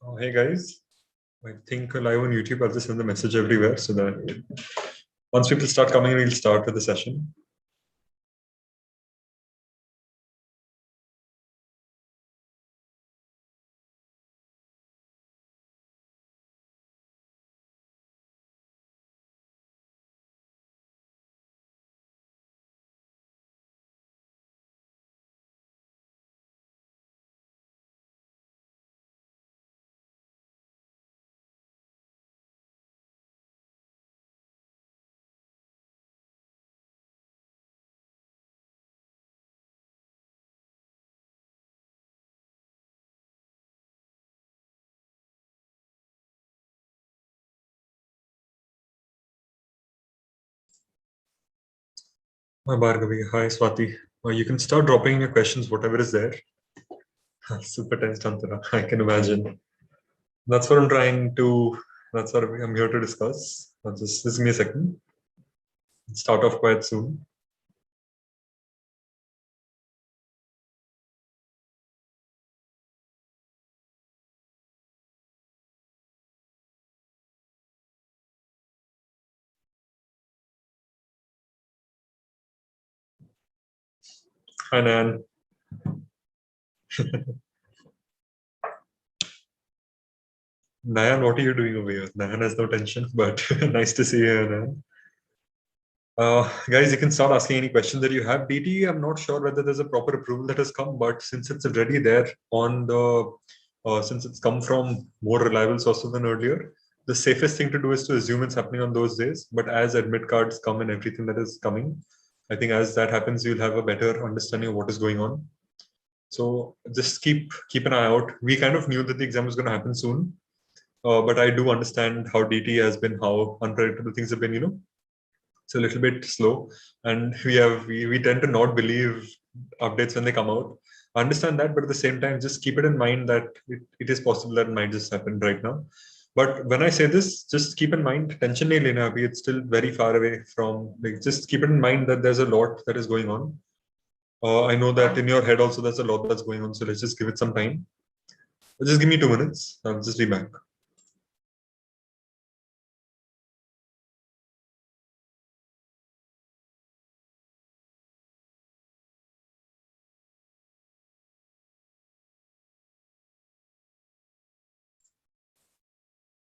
Hey guys, I think live on YouTube. I'll just send the message everywhere so that once people start coming in, we'll start with the session. Hi Bhargavi, hi Swati. You can start dropping your questions, whatever is there. Super tense, Antara. I can imagine. That's what I'm trying to. That's what I'm here to discuss. Just give me a second. Start off quite soon. Hi Nan. Nayan, what are you doing over here? Nayan has no tension, but nice to see you, Nayan. Guys, you can start asking any questions that you have. DT, I'm not sure whether there's a proper approval that has come, but since it's already there on the, since it's come from more reliable sources than earlier, the safest thing to do is to assume it's happening on those days. But as admit cards come and everything that is coming, I think as that happens, you'll have a better understanding of what is going on. So just keep an eye out. We kind of knew that the exam was going to happen soon, but I do understand how DT has been, how unpredictable things have been, it's a little bit slow, and we tend to not believe updates when they come out. I understand that, but at the same time, just keep it in mind that it is possible that it might just happen right now. But when I say this, just keep in mind, tension nahi lena abhi, it's still very far away from, like, just keep it in mind that there's a lot that is going on. I know that in your head also there's a lot that's going on, so let's just give it some time. Just give me 2 minutes. I'll just be back.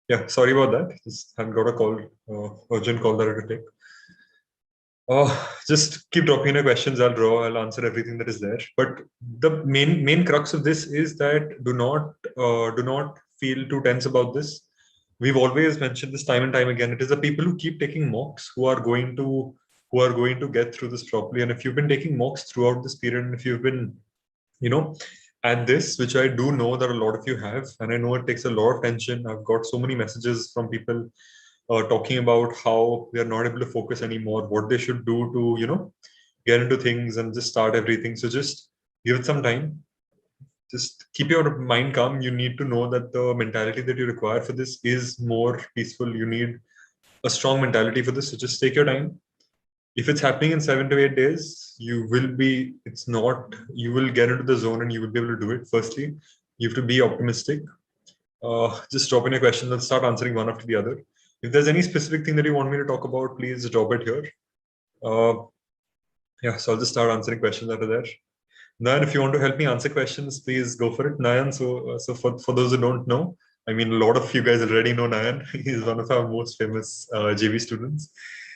Yeah, sorry about that. Just I've got a call, urgent call that I could take. Just keep dropping your questions. I'll answer everything that is there. But the main crux of this is that do not feel too tense about this. We've always mentioned this time and time again. It is the people who keep taking mocks who are going to get through this properly. And if you've been taking mocks throughout this period, and if you've been, you know, at this, which I do know that a lot of you have, and I know it takes a lot of tension. I've got so many messages from people talking about how they are not able to focus anymore, what they should do to, get into things and just start everything. So just give it some time. Just keep your mind calm. You need to know that the mentality that you require for this is more peaceful. You need a strong mentality for this. So just take your time. If it's happening in 7 to 8 days, you will get into the zone and you will be able to do it. Firstly, you have to be optimistic. Just drop in a question. Let's start answering one after the other. If there's any specific thing that you want me to talk about, please drop it here. Uh, yeah, so I'll just start answering questions after that. Nayan, if you want to help me answer questions, please go for it, Nayan. So for those who don't know, I mean, a lot of you guys already know Nayan. He's one of our most famous JB students.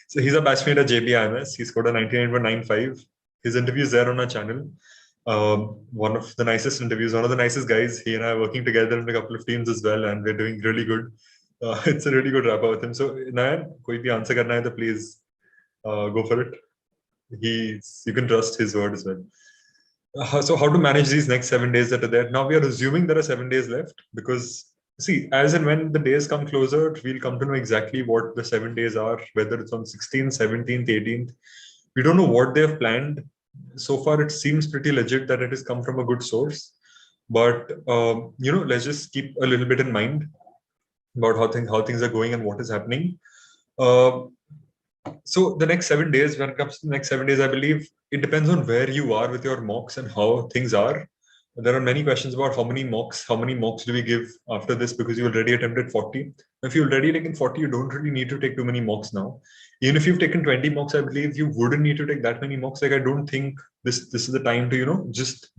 So he's a batchmate at JB IMS. He scored a 99.95. His interview is there on our channel. One of the nicest interviews, one of the nicest guys. He and I are working together in a couple of teams as well, and we're doing really good. It's a really good wrap up with him. So Nayan, कोई भी answer करना है तो please go for it. You can trust his word as well. So how to manage these next 7 days that are there? Now we are assuming there are 7 days left because see, as and when the days come closer, we'll come to know exactly what the 7 days are, whether it's on 16th, 17th, 18th. We don't know what they've planned. So far, it seems pretty legit that it has come from a good source. But let's just keep a little bit in mind about how things are going and what is happening. Uh, so the next 7 days, when it comes to the next 7 days, I believe it depends on where you are with your mocks and how things are. There are many questions about how many mocks do we give after this, because you already attempted 40. If you already taken 40, you don't really need to take too many mocks now. Even if you've taken 20 mocks, I believe you wouldn't need to take that many mocks. Like, I don't think this is the time to, just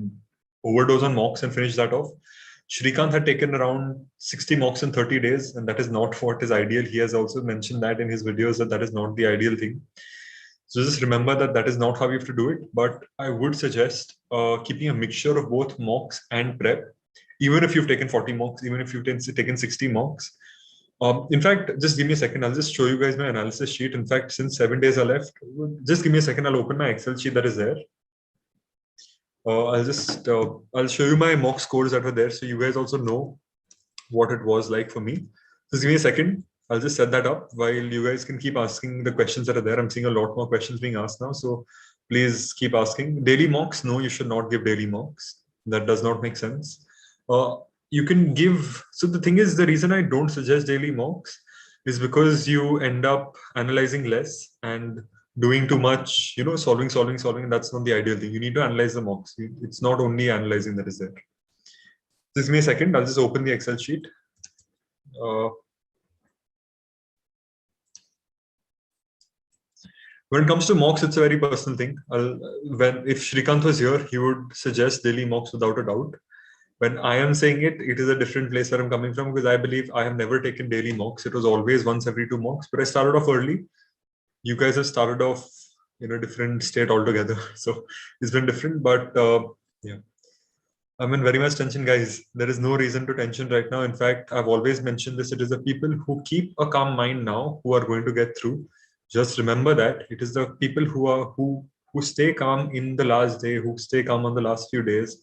overdose on mocks and finish that off. Shrikant had taken around 60 mocks in 30 days, and that is not what is ideal. He has also mentioned that in his videos, that is not the ideal thing. So just remember that is not how you have to do it. But I would suggest keeping a mixture of both mocks and prep, even if you've taken 40 mocks, even if you've taken 60 mocks. In fact, just give me a second. I'll just show you guys my analysis sheet. In fact, since 7 days are left, just give me a second. I'll open my Excel sheet that is there. I'll show you my mock scores that were there, so you guys also know what it was like for me. Just give me a second. I'll just set that up while you guys can keep asking the questions that are there. I'm seeing a lot more questions being asked now, so please keep asking. Daily mocks, no, you should not give daily mocks. That does not make sense. You can give. So the thing is, the reason I don't suggest daily mocks is because you end up analyzing less and doing too much, solving. That's not the ideal thing. You need to analyze the mocks. It's not only analyzing that is there. Just give me a second. I'll just open the Excel sheet. When it comes to mocks, it's a very personal thing. If Shrikant was here, he would suggest daily mocks without a doubt. When I am saying it, it is a different place where I'm coming from, because I believe I have never taken daily mocks. It was always once every 2 mocks, but I started off early. You guys have started off in a different state altogether. So it's been different, but yeah. I'm in very much tension, guys. There is no reason to tension right now. In fact, I've always mentioned this. It is the people who keep a calm mind now who are going to get through. Just remember that it is the people who stay calm in the last day, who stay calm on the last few days,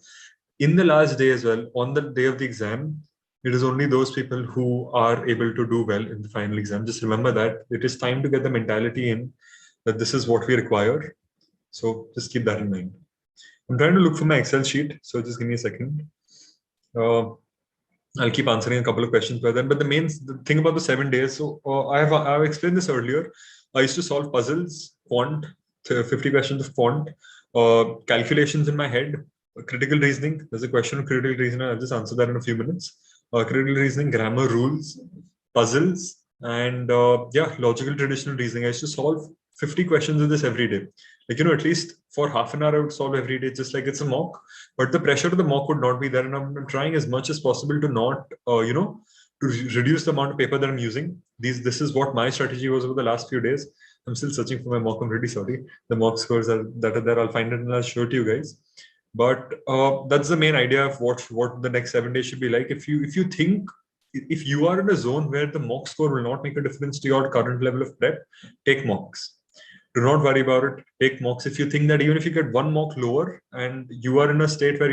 in the last day as well, on the day of the exam. It is only those people who are able to do well in the final exam. Just remember that it is time to get the mentality in that this is what we require. So just keep that in mind. I'm trying to look for my Excel sheet, so just give me a second. I'll keep answering a couple of questions by then. But the thing about the 7 days, so I've explained this earlier. I used to solve puzzles, quant, 50 questions of quant, calculations in my head, critical reasoning. There's a question of critical reasoning. I'll just answer that in a few minutes. Critical reasoning, grammar rules, puzzles, and logical traditional reasoning. I used to solve 50 questions of this every day. Like, at least for half an hour, I would solve every day, just like it's a mock. But the pressure to the mock would not be there. And I'm trying as much as possible to not, to reduce the amount of paper that I'm using. This is what my strategy was over the last few days. I'm still searching for my mock. I'm really sorry. The mock scores that are there. I'll find it and I'll show it to you guys. But that's the main idea of what the next 7 days should be like. If you think, if you are in a zone where the mock score will not make a difference to your current level of prep, take mocks. Do not worry about it. Take mocks. If you think that even if you get one mock lower and you are in a state where,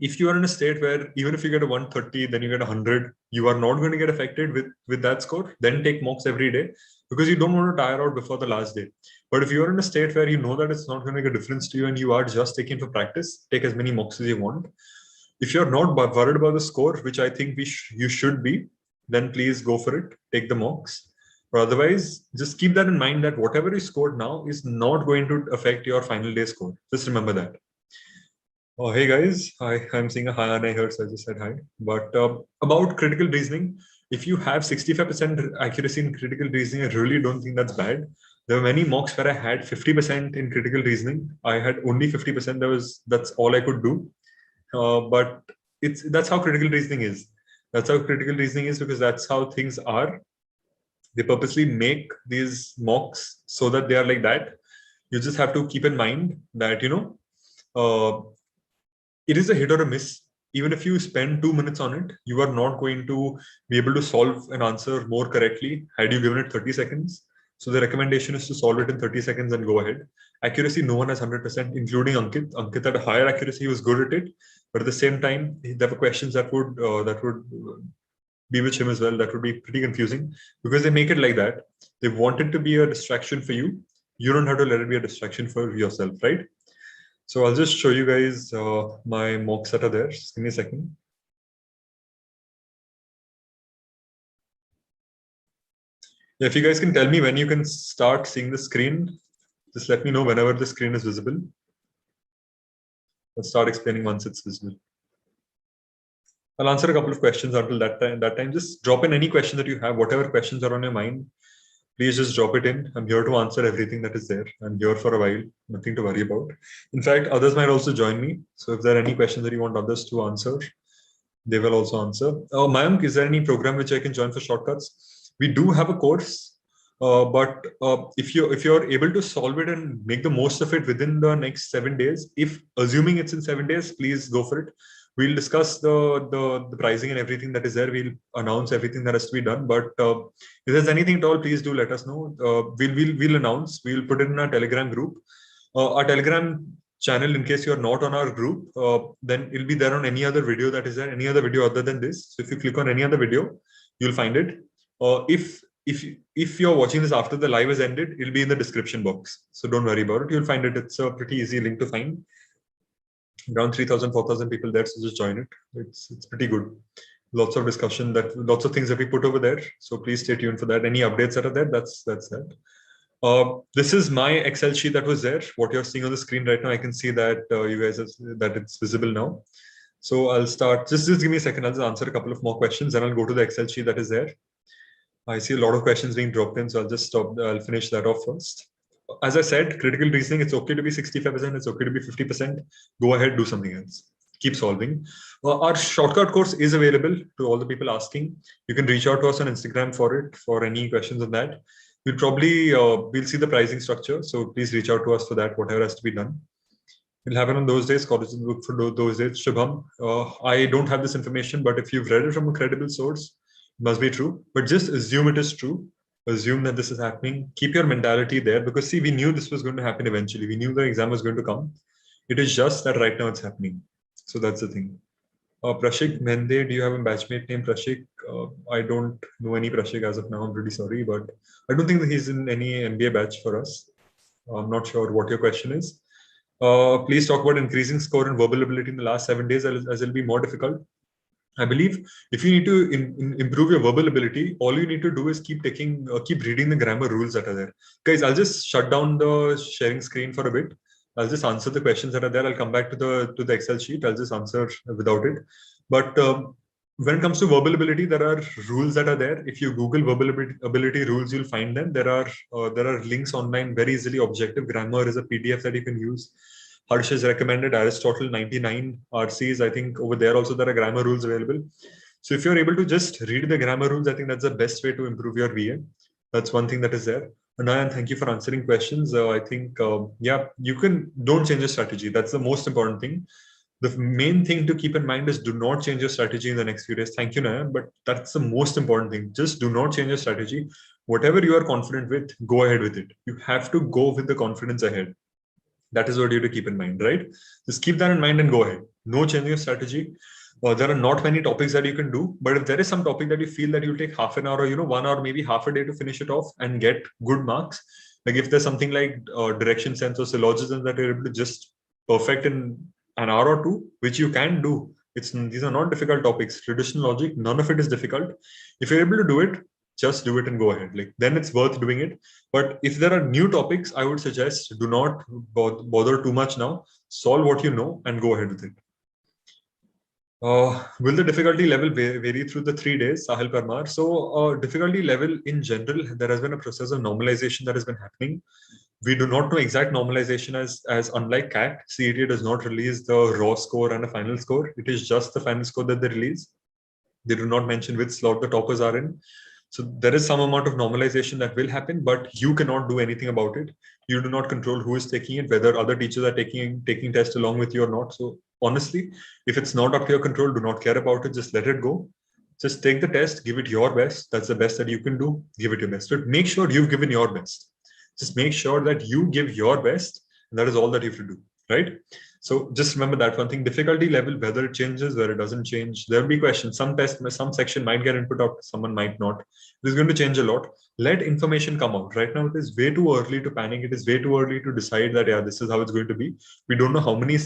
if you are in a state where even if you get a 130, then you get 100, you are not going to get affected with that score, then take mocks every day, because you don't want to tire out before the last day. But if you are in a state where you know that it's not going to make a difference to you and you are just taking for practice, take as many mocks as you want. If you're not worried about the score, which I think you should be, then please go for it. Take the mocks. But otherwise, just keep that in mind that whatever you scored now is not going to affect your final day score. Just remember that. Oh, hey guys, I'm seeing a hi Anay here, so I just said hi. But about critical reasoning, if you have 65% accuracy in critical reasoning, I really don't think that's bad. There were many mocks where I had 50% in critical reasoning. I had only 50%. That's all I could do. But that's how critical reasoning is. That's how critical reasoning is, because that's how things are. They purposely make these mocks so that they are like that. You just have to keep in mind that it is a hit or a miss. Even if you spend 2 minutes on it, you are not going to be able to solve an answer more correctly had you given it 30 seconds. So the recommendation is to solve it in 30 seconds and go ahead. Accuracy, no one has 100%, including Ankit. Ankit had a higher accuracy, he was good at it. But at the same time, there were questions that would be with him as well. That would be pretty confusing, because they make it like that. They want it to be a distraction for you. You don't have to let it be a distraction for yourself, right? So I'll just show you guys my mocks that are there. Just give me a second. Yeah, if you guys can tell me when you can start seeing the screen, just let me know whenever the screen is visible. I'll start explaining once it's visible. I'll answer a couple of questions until that time. That time, just drop in any question that you have, whatever questions are on your mind. Please just drop it in. I'm here to answer everything that is there. I'm here for a while, nothing to worry about. In fact, others might also join me. So if there are any questions that you want others to answer, they will also answer. Mayank, is there any program which I can join for shortcuts? We do have a course, but if you're able to solve it and make the most of it within the next 7 days, if assuming it's in 7 days, please go for it. We'll discuss the pricing and everything that is there. We'll announce everything that has to be done. But if there's anything at all, please do let us know. We'll announce. We'll put it in our Telegram group. Our Telegram channel, in case you're not on our group, then it'll be there on any other video that is there, any other video other than this. So if you click on any other video, you'll find it. If you're watching this after the live has ended, it'll be in the description box. So don't worry about it. You'll find it. It's a pretty easy link to find. Around 3,000, 4,000 people there, so just join it. It's pretty good. Lots of discussion, lots of things that we put over there. So please stay tuned for that. Any updates that are there, that's that. This is my Excel sheet that was there. What you're seeing on the screen right now, I can see that you guys that it's visible now. So I'll start. Just give me a second. I'll just answer a couple of more questions, and I'll go to the Excel sheet that is there. I see a lot of questions being dropped in, so I'll just stop. I'll finish that off first. As I said, critical reasoning, it's okay to be 65%, it's okay to be 50%. Go ahead, do something else. Keep solving. Our shortcut course is available to all the people asking. You can reach out to us on Instagram for it, for any questions on that. We'll probably, we'll see the pricing structure. So please reach out to us for that, whatever has to be done. It'll happen on those days, colleges look for those days. Shubham, I don't have this information, but if you've read it from a credible source, it must be true. But just assume it is true. Assume that this is happening. Keep your mentality there, because see, we knew this was going to happen eventually. We knew the exam was going to come. It is just that right now it's happening. So that's the thing. Prashik Mende, do you have a batchmate named Prashik? I don't know any Prashik as of now. I'm really sorry, but I don't think that he's in any MBA batch for us. I'm not sure what your question is. Please talk about increasing score and verbal ability in the last 7 days, as it'll be more difficult. I believe if you need to improve your verbal ability, all you need to do is keep reading the grammar rules that are there. Guys, I'll just shut down the sharing screen for a bit. I'll just answer the questions that are there. I'll come back to the Excel sheet. I'll just answer without it. But when it comes to verbal ability, there are rules that are there. If you Google verbal ability rules, you'll find them. There are links online, very easily. Objective Grammar is a PDF that you can use. Harsh has recommended Aristotle 99 RCs. I think over there also there are grammar rules available. So if you're able to just read the grammar rules, I think that's the best way to improve your VA. That's one thing that is there. Anay, thank you for answering questions. I think, yeah, don't change your strategy. That's the most important thing. The main thing to keep in mind is do not change your strategy in the next few days. Thank you, Naya, but that's the most important thing. Just do not change your strategy. Whatever you are confident with, go ahead with it. You have to go with the confidence ahead. That is what you have to keep in mind, right? Just keep that in mind and go ahead. No changing of strategy. There are not many topics that you can do, but if there is some topic that you feel that you'll take half an hour or 1 hour, maybe half a day to finish it off and get good marks, like if there's something like direction sense or syllogism that you're able to just perfect in an hour or two, which you can do. These are not difficult topics. Traditional logic, none of it is difficult. If you're able to do it, just do it and go ahead. Like then it's worth doing it. But if there are new topics, I would suggest do not bother too much now. Solve what you know and go ahead with it. Will the difficulty level vary through the 3 days? Sahil Parmar. So difficulty level in general, there has been a process of normalization that has been happening. We do not know exact normalization as unlike CAT, CET does not release the raw score and a final score. It is just the final score that they release. They do not mention which slot the toppers are in. So there is some amount of normalization that will happen, but you cannot do anything about it. You do not control who is taking it, whether other teachers are taking tests along with you or not. So honestly, if it's not up to your control, do not care about it. Just let it go. Just take the test, give it your best. That's the best that you can do. Give it your best. But make sure you've given your best. Just make sure that you give your best. And that is all that you have to do, right? So just remember that one thing, difficulty level, whether it changes, whether it doesn't change, there'll be questions. Some section might get input out, someone might not. It is going to change a lot. Let information come out. Right now, it is way too early to panic. It is way too early to decide that, yeah, this is how it's going to be. We don't know how many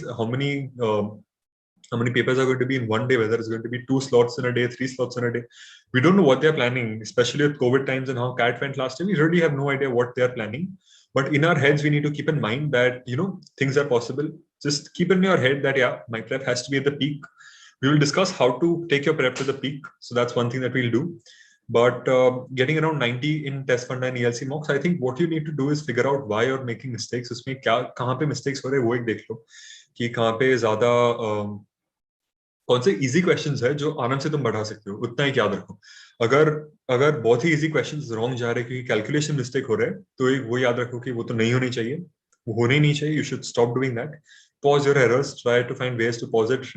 papers are going to be in one day, whether it's going to be 2 slots in a day, 3 slots in a day. We don't know what they're planning, especially with COVID times and how CAT went last year. We really have no idea what they're planning. But in our heads, we need to keep in mind that, things are possible. just keep in your head that, yeah, my prep has to be at the peak. We will discuss how to take your prep to the peak. So that's one thing that we'll do. But getting around 90 in test fund and ELC mocks, I think what you need to do is figure out why you're making mistakes. उसमें क्या कहाँ पे mistakes हो रहे हैं वो एक देख लो कि कहाँ पे ज़्यादा कौन से इजी क्वेश्चंस है जो आराम से तुम बढ़ा सकते हो, उतना ही याद रखो. अगर अगर बहुत ही इजी क्वेश्चंस रॉन्ग जा रहे हैं क्योंकि कैलकुलेशन मिस्टेक हो रहा है, तो वो याद रखो कि वो तो नहीं होनी चाहिए, वो होने ही नहीं चाहिए. You should stop doing that. Pause your errors, try to find ways to pause it,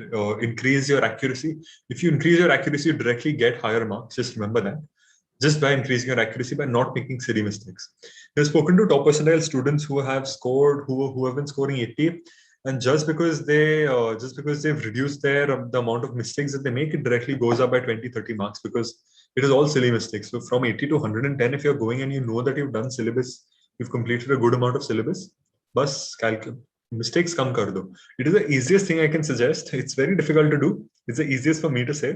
increase your accuracy. If you increase your accuracy, you directly get higher marks. Just remember that. Just by increasing your accuracy, by not making silly mistakes. I've spoken to top percentile students who have scored, who have been scoring 80, and just because they've reduced the amount of mistakes that they make, it directly goes up by 20-30 marks because it is all silly mistakes. So from 80 to 110, if you're going and you know that you've done syllabus, you've completed a good amount of syllabus, bus mistakes come kar do. It is the easiest thing I can suggest. It's very difficult to do. It's the easiest for me to say,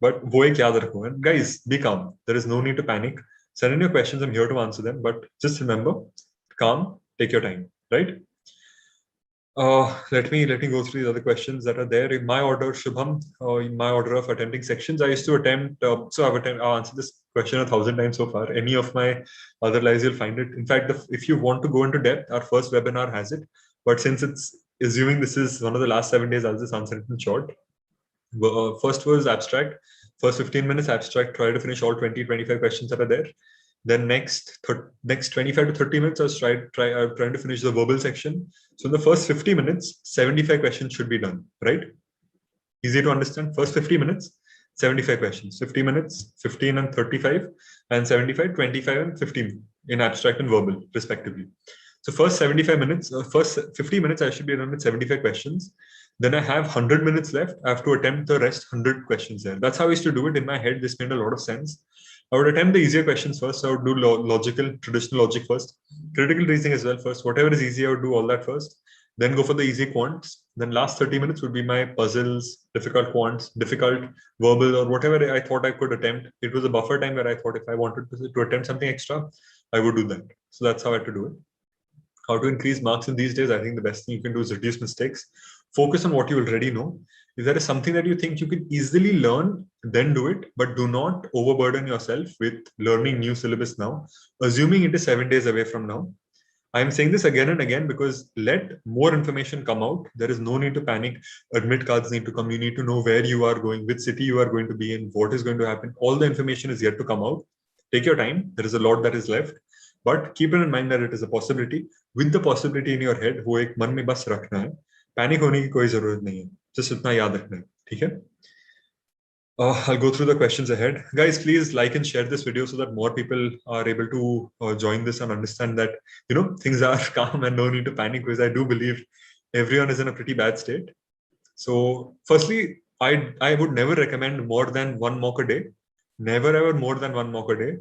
but wo ek yaad rakho. And guys, be calm. There is no need to panic. Send in your questions. I'm here to answer them. But just remember, calm. Take your time. Right? Let me go through the other questions that are there in my order. Shubham, in my order of attempting sections, I used to attempt. I've answered this question 1,000 times so far. Any of my other lives, you'll find it. In fact, if you want to go into depth, our first webinar has it. But since it's assuming this is one of the last 7 days, I'll just answer it in short. First was abstract. First 15 minutes abstract. Try to finish all 20-25 questions that are there. Then next 25 to 30 minutes, I was trying to finish the verbal section. So in the first 50 minutes, 75 questions should be done, right? Easy to understand. First 50 minutes, 75 questions. 50 minutes, 15 and 35, and 75, 25 and 15 in abstract and verbal, respectively. So first 75 minutes, first 50 minutes, I should be done with 75 questions. Then I have 100 minutes left. I have to attempt the rest 100 questions there. That's how I used to do it in my head. This made a lot of sense. I would attempt the easier questions first. I would do logical, traditional logic first. Critical reasoning as well first. Whatever is easy, I would do all that first. Then go for the easy quants. Then last 30 minutes would be my puzzles, difficult quants, difficult verbal, or whatever I thought I could attempt. It was a buffer time where I thought if I wanted to attempt something extra, I would do that. So that's how I had to do it. How to increase marks in these days? I think the best thing you can do is reduce mistakes. Focus on what you already know. If there is something that you think you can easily learn, then do it. But do not overburden yourself with learning new syllabus now, assuming it is 7 days away from now. I'm saying this again and again because let more information come out. There is no need to panic. Admit cards need to come. You need to know where you are going, which city you are going to be in, what is going to happen. All the information is yet to come out. Take your time. There is a lot that is left. But keep it in mind that it is a possibility. With the possibility in your head, वो एक मन में बस रखना है. Panic होने की कोई जरूरत नहीं है. Just उतना याद रखना है. ठीक है? I'll go through the questions ahead. Guys, please like and share this video so that more people are able to join this and understand that, things are calm and no need to panic, because I do believe everyone is in a pretty bad state. So firstly, I would never recommend more than one mock a day. Never ever more than one mock a day.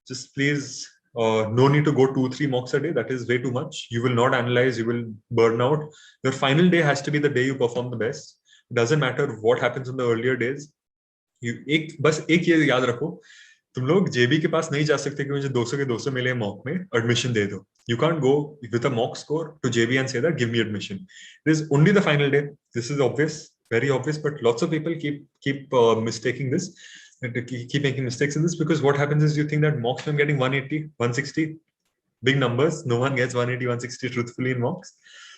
Just please, no need to go 2-3 mocks a day. That is way too much. You will not analyze, you will burn out. Your final day has to be the day you perform the best. It doesn't matter what happens in the earlier days. बस एक ये याद रखो, तुम लोग जेबी के पास नहीं जा सकते कि मुझे 200 के 200 मिले मॉक में, एडमिशन दे दो. You can't go with a mock score to JB and say that give me admission. It is only the final day. This is obvious, very obvious, but lots of people keep mistaking this and keep making mistakes in this, because what happens is you think that mocks I'm getting 180, 160, big numbers. No one gets 180, 160 truthfully in mocks.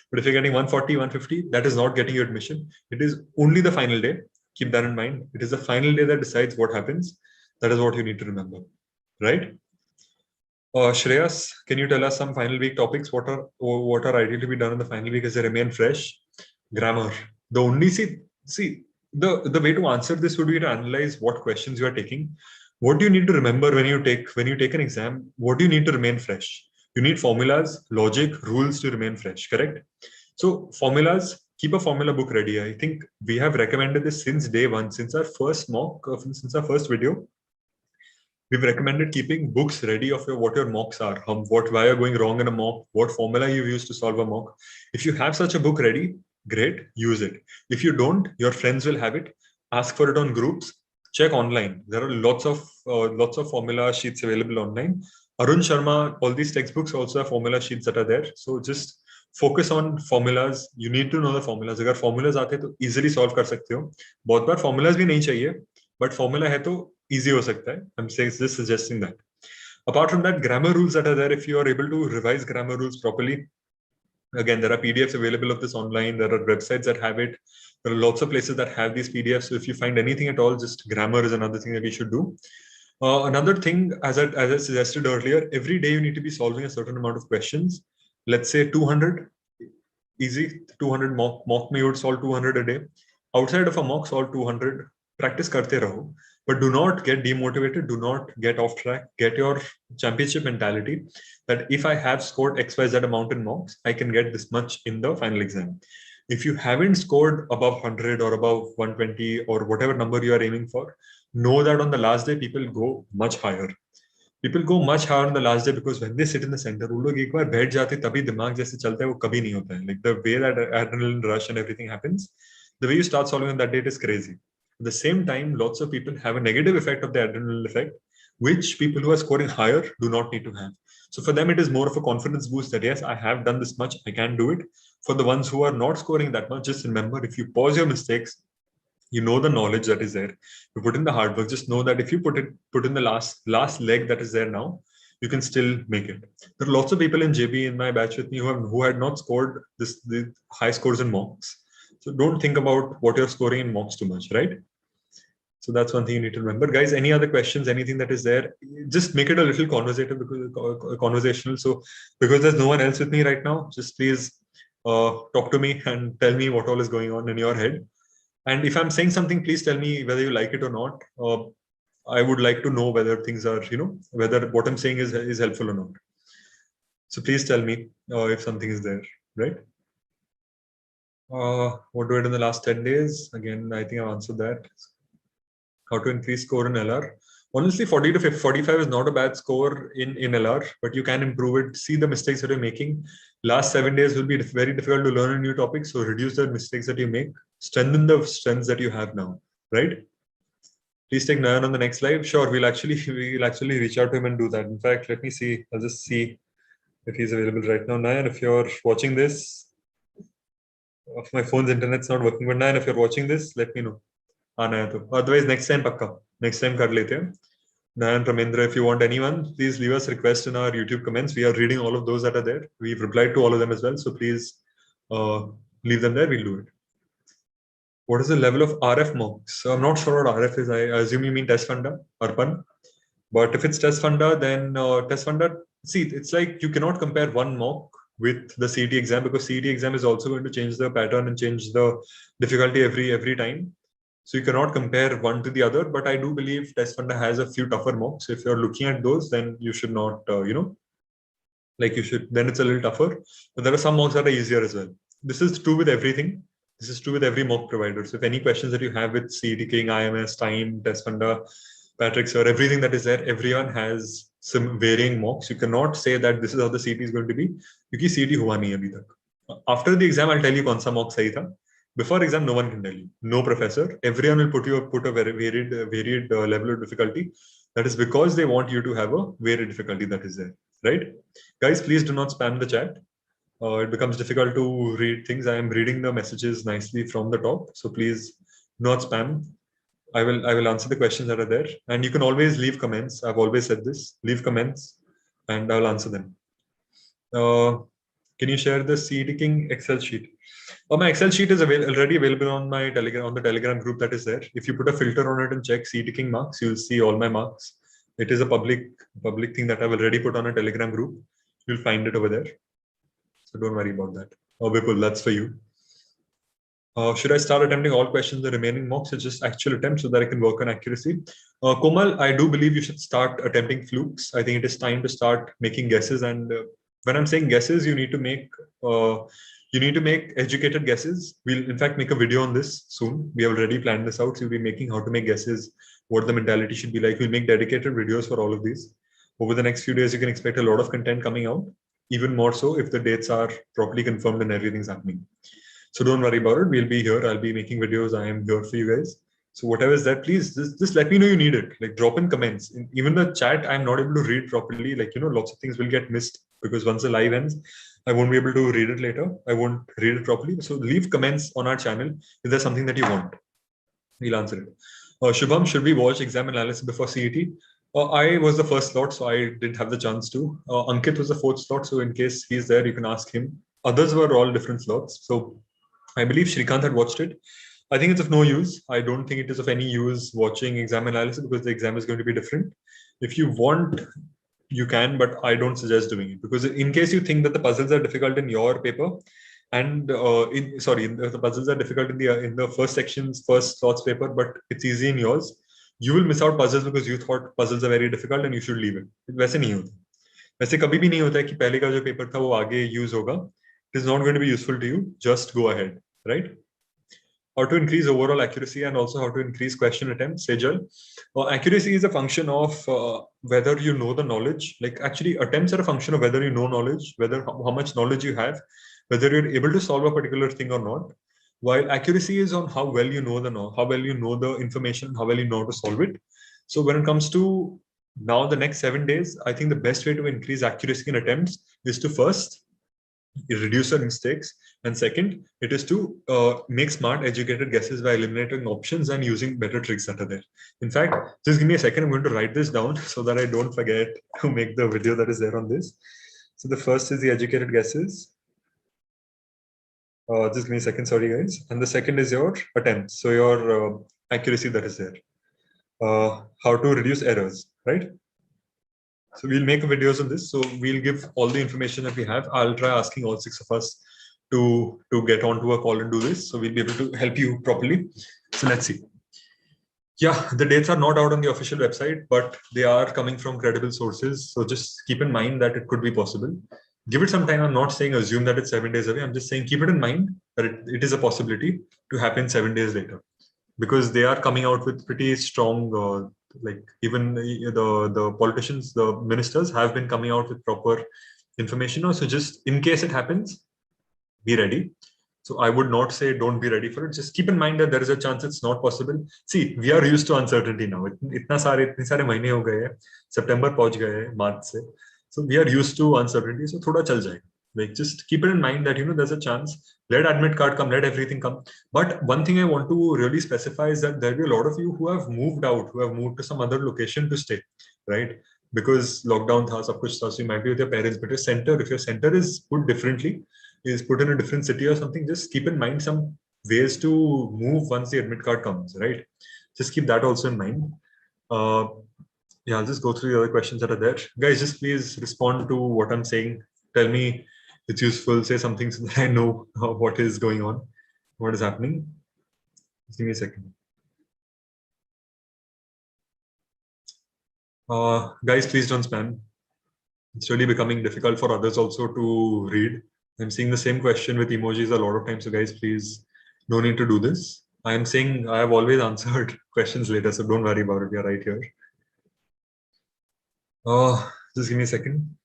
But if you're getting 140, 150, that is not getting you admission. It is only the final day. Keep that in mind. It is the final day that decides what happens. That is what you need to remember, right? Shreyas, can you tell us some final week topics? What are ideal to be done in the final week as they remain fresh? Grammar. The only see the way to answer this would be to analyze what questions you are taking. What do you need to remember when you take an exam? What do you need to remain fresh? You need formulas, logic, rules to remain fresh, correct? So formulas. Keep a formula book ready. I think we have recommended this since day one, since our first mock, since our first video. We've recommended keeping books ready of what your mocks are, why you're going wrong in a mock, what formula you've used to solve a mock. If you have such a book ready, great, use it. If you don't, your friends will have it. Ask for it on groups. Check online. There are lots of formula sheets available online. Arun Sharma, all these textbooks also have formula sheets that are there. So just Focus on formulas. You need to know the formulas. अगर formulas आते हैं तो easily solve कर सकते हो. बहुत बार formulas भी नहीं चाहिए, but formula है तो easy हो सकता है. I'm just suggesting that. Apart from that, grammar rules that are there, if you are able to revise grammar rules properly, again, there are PDFs available of this online. There are websites that have it. There are lots of places that have these PDFs. So if you find anything at all, just grammar is another thing that you should do. Another thing, as I suggested earlier, every day you need to be solving a certain amount of questions. Let's say 200, easy, 200 mock me, you would solve 200 a day. Outside of a mock, solve 200. Practice karte raho. But do not get demotivated. Do not get off track. Get your championship mentality that if I have scored XYZ amount in mocks, I can get this much in the final exam. If you haven't scored above 100 or above 120 or whatever number you are aiming for, know that on the last day, people go much higher. People go much higher on the last day because when they sit in the center, वो लोग एक बार बैठ जाते तभी दिमाग जैसे चलता है वो कभी नहीं होता है. Like the way that adrenaline rush and everything happens, the way you start solving on that date is crazy. At the same time, lots of people have a negative effect of the adrenaline effect, which people who are scoring higher do not need to have. So for them, it is more of a confidence boost that yes, I have done this much, I can do it. For the ones who are not scoring that much, just remember, if you pause your mistakes, you know the knowledge that is there, you put in the hard work, just know that if you put in the last leg that is there now, you can still make it. There are lots of people in JB in my batch with me who had not scored the high scores in mocks. So don't think about what you're scoring in mocks too much, right? So that's one thing you need to remember. Guys, any other questions, anything that is there, just make it a little conversational. So because there's no one else with me right now, just please talk to me and tell me what all is going on in your head. And if I'm saying something, please tell me whether you like it or not. I would like to know whether things are, whether what I'm saying is helpful or not. So please tell me if something is there, right? What do I do in the last 10 days? Again, I think I've answered that. How to increase score in LR. Honestly, 40 to 45 is not a bad score in LR, but you can improve it. See the mistakes that you're making. Last 7 days will be very difficult to learn a new topic. So reduce the mistakes that you make. Strengthen the strengths that you have now, right? Please take Nayan on the next live. Sure, we'll actually reach out to him and do that. In fact, let me see. I'll just see if he's available right now. Nayan, if you're watching this, if my phone's internet's not working, but Nayan, if you're watching this, let me know. Otherwise, next time, pakka. Next time, kar lete hain. Nayan, Ramendra, if you want anyone, please leave us a request in our YouTube comments. We are reading all of those that are there. We've replied to all of them as well. So please leave them there. We'll do it. What is the level of RF mocks? So I'm not sure what RF is. I assume you mean test funda, Arpan. But if it's test funda, then test funda, see, it's like you cannot compare one mock with the CET exam because CET exam is also going to change the pattern and change the difficulty every time. So you cannot compare one to the other. But I do believe test funda has a few tougher mocks. If you're looking at those, then you should not, then it's a little tougher. But there are some mocks that are easier as well. This is true with everything. This is true with every mock provider. So if any questions that you have with CET King, IMS, Time, Test Funda, Patrick Sir, everything that is there, everyone has some varying mocks. You cannot say that this is how the CET is going to be because CET hua nahi abhi tak. After the exam, I'll tell you kaun sa mock sahi tha. Before exam, no one can tell you. No professor. Everyone will put a very varied level of difficulty. That is because they want you to have a varied difficulty that is there, right? Guys, please do not spam the chat. It becomes difficult to read things. I am reading the messages nicely from the top. So please not spam. I will answer the questions that are there. And you can always leave comments. I've always said this. Leave comments and I'll answer them. Can you share the CET King Excel sheet? My Excel sheet is already available on my on the Telegram group that is there. If you put a filter on it and check CET King marks, you'll see all my marks. It is a public thing that I've already put on a Telegram group. You'll find it over there. So don't worry about that. Vipul, that's for you. Should I start attempting all questions in the remaining mocks or just actual attempts so that I can work on accuracy? Komal, I do believe you should start attempting flukes. I think it is time to start making guesses. And when I'm saying guesses, you need to make educated guesses. We'll in fact make a video on this soon. We have already planned this out. So we'll be making how to make guesses, what the mentality should be like. We'll make dedicated videos for all of these. Over the next few days, you can expect a lot of content coming out. Even more so if the dates are properly confirmed and everything's happening. So don't worry about it. We'll be here. I'll be making videos. I am here for you guys. So whatever is that, please just let me know you need it. Like drop in comments. Even the chat, I'm not able to read properly. Like, lots of things will get missed because once the live ends, I won't be able to read it later. I won't read it properly. So leave comments on our channel if there's something that you want. We'll answer it. Shubham, should we watch exam analysis before CET? I was the first slot, so I didn't have the chance to. Ankit was the fourth slot, so in case he's there, you can ask him. Others were all different slots. So I believe Shrikant had watched it. I think it's of no use. I don't think it is of any use watching exam analysis because the exam is going to be different. If you want, you can, but I don't suggest doing it because in case you think that the puzzles are difficult in your paper, and the puzzles are difficult in the first section's first thoughts paper, but it's easy in yours, you will miss out puzzles because you thought puzzles are very difficult and you should leave it. वैसे नहीं होता, वैसे कभी भी नहीं होता है कि पहले का जो पेपर था वो आगे यूज होगा. It is not going to be useful to you. Just go ahead, right? How to increase overall accuracy and also how to increase question attempts, Sejal. Accuracy is a function of whether you know the knowledge. Like actually, attempts are a function of whether you know knowledge, whether how much knowledge you have, whether you're able to solve a particular thing or not. While accuracy is on how well you know how well you know the information, how well you know how to solve it. So when it comes to now the next 7 days, I think the best way to increase accuracy in attempts is to first reduce your mistakes, and second, it is to make smart educated guesses by eliminating options and using better tricks that are there. In fact, just give me a second, I'm going to write this down so that I don't forget to make the video that is there on this. So the first is the educated guesses. Just give me a second, sorry guys. And the second is your attempts, so your accuracy that is there. How to reduce errors, right? So we'll make videos on this. So we'll give all the information that we have. I'll try asking all 6 of us to get onto a call and do this. So we'll be able to help you properly. So let's see. Yeah, the dates are not out on the official website, but they are coming from credible sources. So just keep in mind that it could be possible. Give it some time. I'm not saying assume that it's 7 days away. I'm just saying keep it in mind that it is a possibility to happen 7 days later, because they are coming out with pretty strong like even the politicians, the ministers have been coming out with proper information now. So just in case it happens, be ready. So I would not say don't be ready for it. Just keep in mind that there is a chance it's not possible. See, we are used to uncertainty now. इतने सारे महीने हो गए हैं, September पहुंच गए हैं March से. So we are used to uncertainty. So थोड़ा चल जाएगा. Like just keep it in mind that there's a chance. Let admit card come, let everything come. But one thing I want to really specify is that there will be a lot of you who have moved out, who have moved to some other location to stay, right? Because lockdown tha, sab kuch tha, so you might be with your parents, but if your center is put differently, is put in a different city or something, just keep in mind some ways to move once the admit card comes, right? Just keep that also in mind. Yeah, I'll just go through the other questions that are there. Guys, just please respond to what I'm saying. Tell me it's useful, say something so that I know what is going on, what is happening. Just give me a second. Guys, please don't spam. It's really becoming difficult for others also to read. I'm seeing the same question with emojis a lot of times. So guys, please, no need to do this. I am saying I have always answered questions later, so don't worry about it. We are right here. Just give me a second.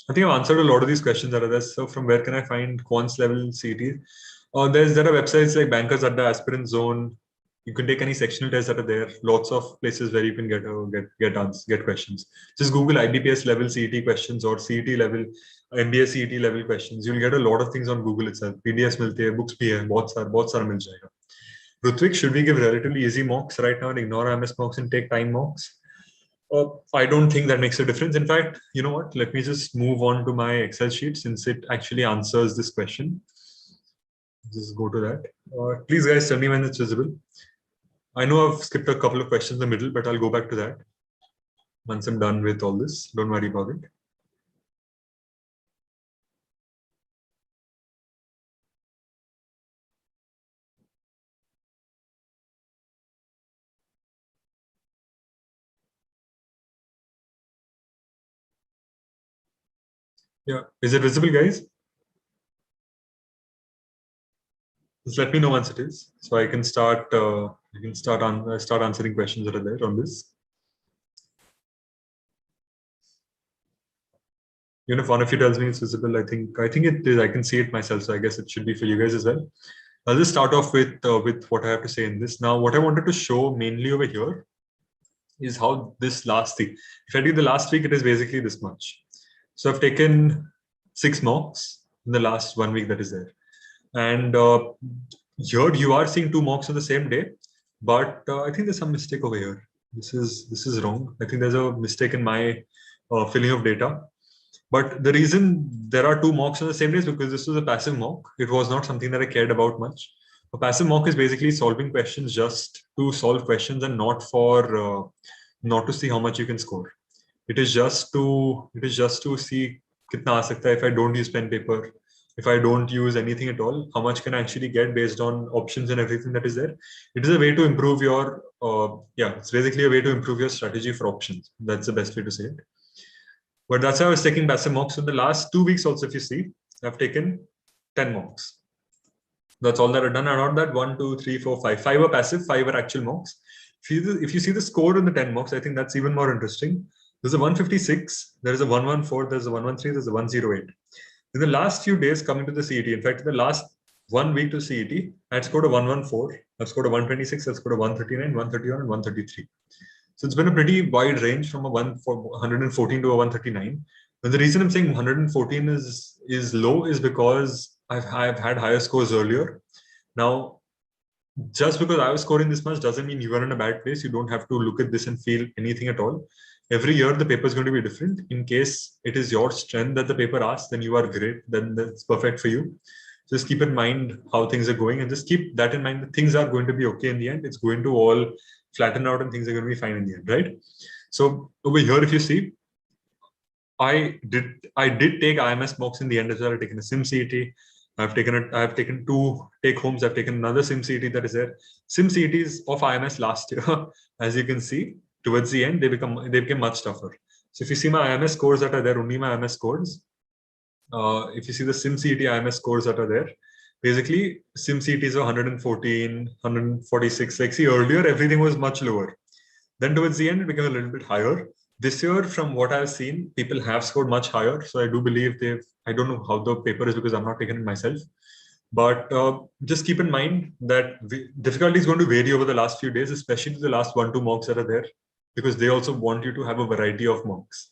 I think I've answered a lot of these questions that are there. So from where can I find Quants level CET? There are websites like Bankers at the Aspirant Zone. You can take any sectional tests that are there. Lots of places where you can get questions. Just Google IBPS level CET questions or CET level MBA CET level questions. You'll get a lot of things on Google itself. PDFs मिलते हैं, books भी हैं, बहुत सारा मिल जाएगा. Rutvik, should we give relatively easy mocks right now and ignore IMS mocks and take time mocks? I don't think that makes a difference. In fact, you know what? Let me just move on to my Excel sheet since it actually answers this question. Just go to that. Please, guys, tell me when it's visible. I know I've skipped a couple of questions in the middle, but I'll go back to that once I'm done with all this. Don't worry about it. Yeah, is it visible, guys? Just let me know once it is, so I can start. Start answering questions that are there on this. If one of you tells me it's visible, I think it is. I can see it myself, so I guess it should be for you guys as well. I'll just start off with what I have to say in this. Now, what I wanted to show mainly over here is how this last thing. If I do the last week, it is basically this much. So I've taken 6 mocks in the last 1 week that is there. And here you are seeing 2 mocks on the same day, but I think there's some mistake over here. This is wrong. I think there's a mistake in my filling of data. But the reason there are 2 mocks on the same day is because this was a passive mock. It was not something that I cared about much. A passive mock is basically solving questions just to solve questions and not for not to see how much you can score. It is just to see kitna aa sakta hai if I don't use pen paper, if I don't use anything at all, how much can I actually get based on options and everything that is there. It is a way to improve your it's basically a way to improve your strategy for options. That's the best way to say it. But that's how I was taking passive mocks. In the last 2 weeks also, if you see, I've taken 10 mocks. That's all that I've done. And not that 1, 2, 3, 4, 5. 5 are passive, 5 are actual mocks. If you see the score in the 10 mocks, I think that's even more interesting. There's a 156, there's a 114, there's a 113, there's a 108. In the last few days coming to the CET, in fact, in the last 1 week to CET, I had scored a 114, I've scored a 126, I've scored a 139, 131, and 133. So it's been a pretty wide range from a 114 to a 139. And the reason I'm saying 114 is low is because I've had higher scores earlier. Now, just because I was scoring this much doesn't mean you are in a bad place. You don't have to look at this and feel anything at all. Every year, the paper is going to be different. In case it is your strength that the paper asks, then you are great. Then that's perfect for you. Just keep in mind how things are going and just keep that in mind that things are going to be okay in the end. It's going to all flatten out and things are going to be fine in the end, right? So over here, if you see, I did take IMS mocks in the end as well. I've taken a Sim CET. I've taken 2 take homes. I've taken another Sim CET that is there. Sim CETs of IMS last year, as you can see, towards the end, they became much tougher. So if you see my IMS scores that are there, only my IMS scores. If you see the Sim CET IMS scores that are there, basically Sim CETs are 114, 146. Like see, earlier everything was much lower. Then towards the end, it became a little bit higher. This year, from what I've seen, people have scored much higher. So I do believe I don't know how the paper is because I'm not taking it myself. But just keep in mind that difficulty is going to vary over the last few days, especially the last 1-2 mocks that are there, because they also want you to have a variety of mocks.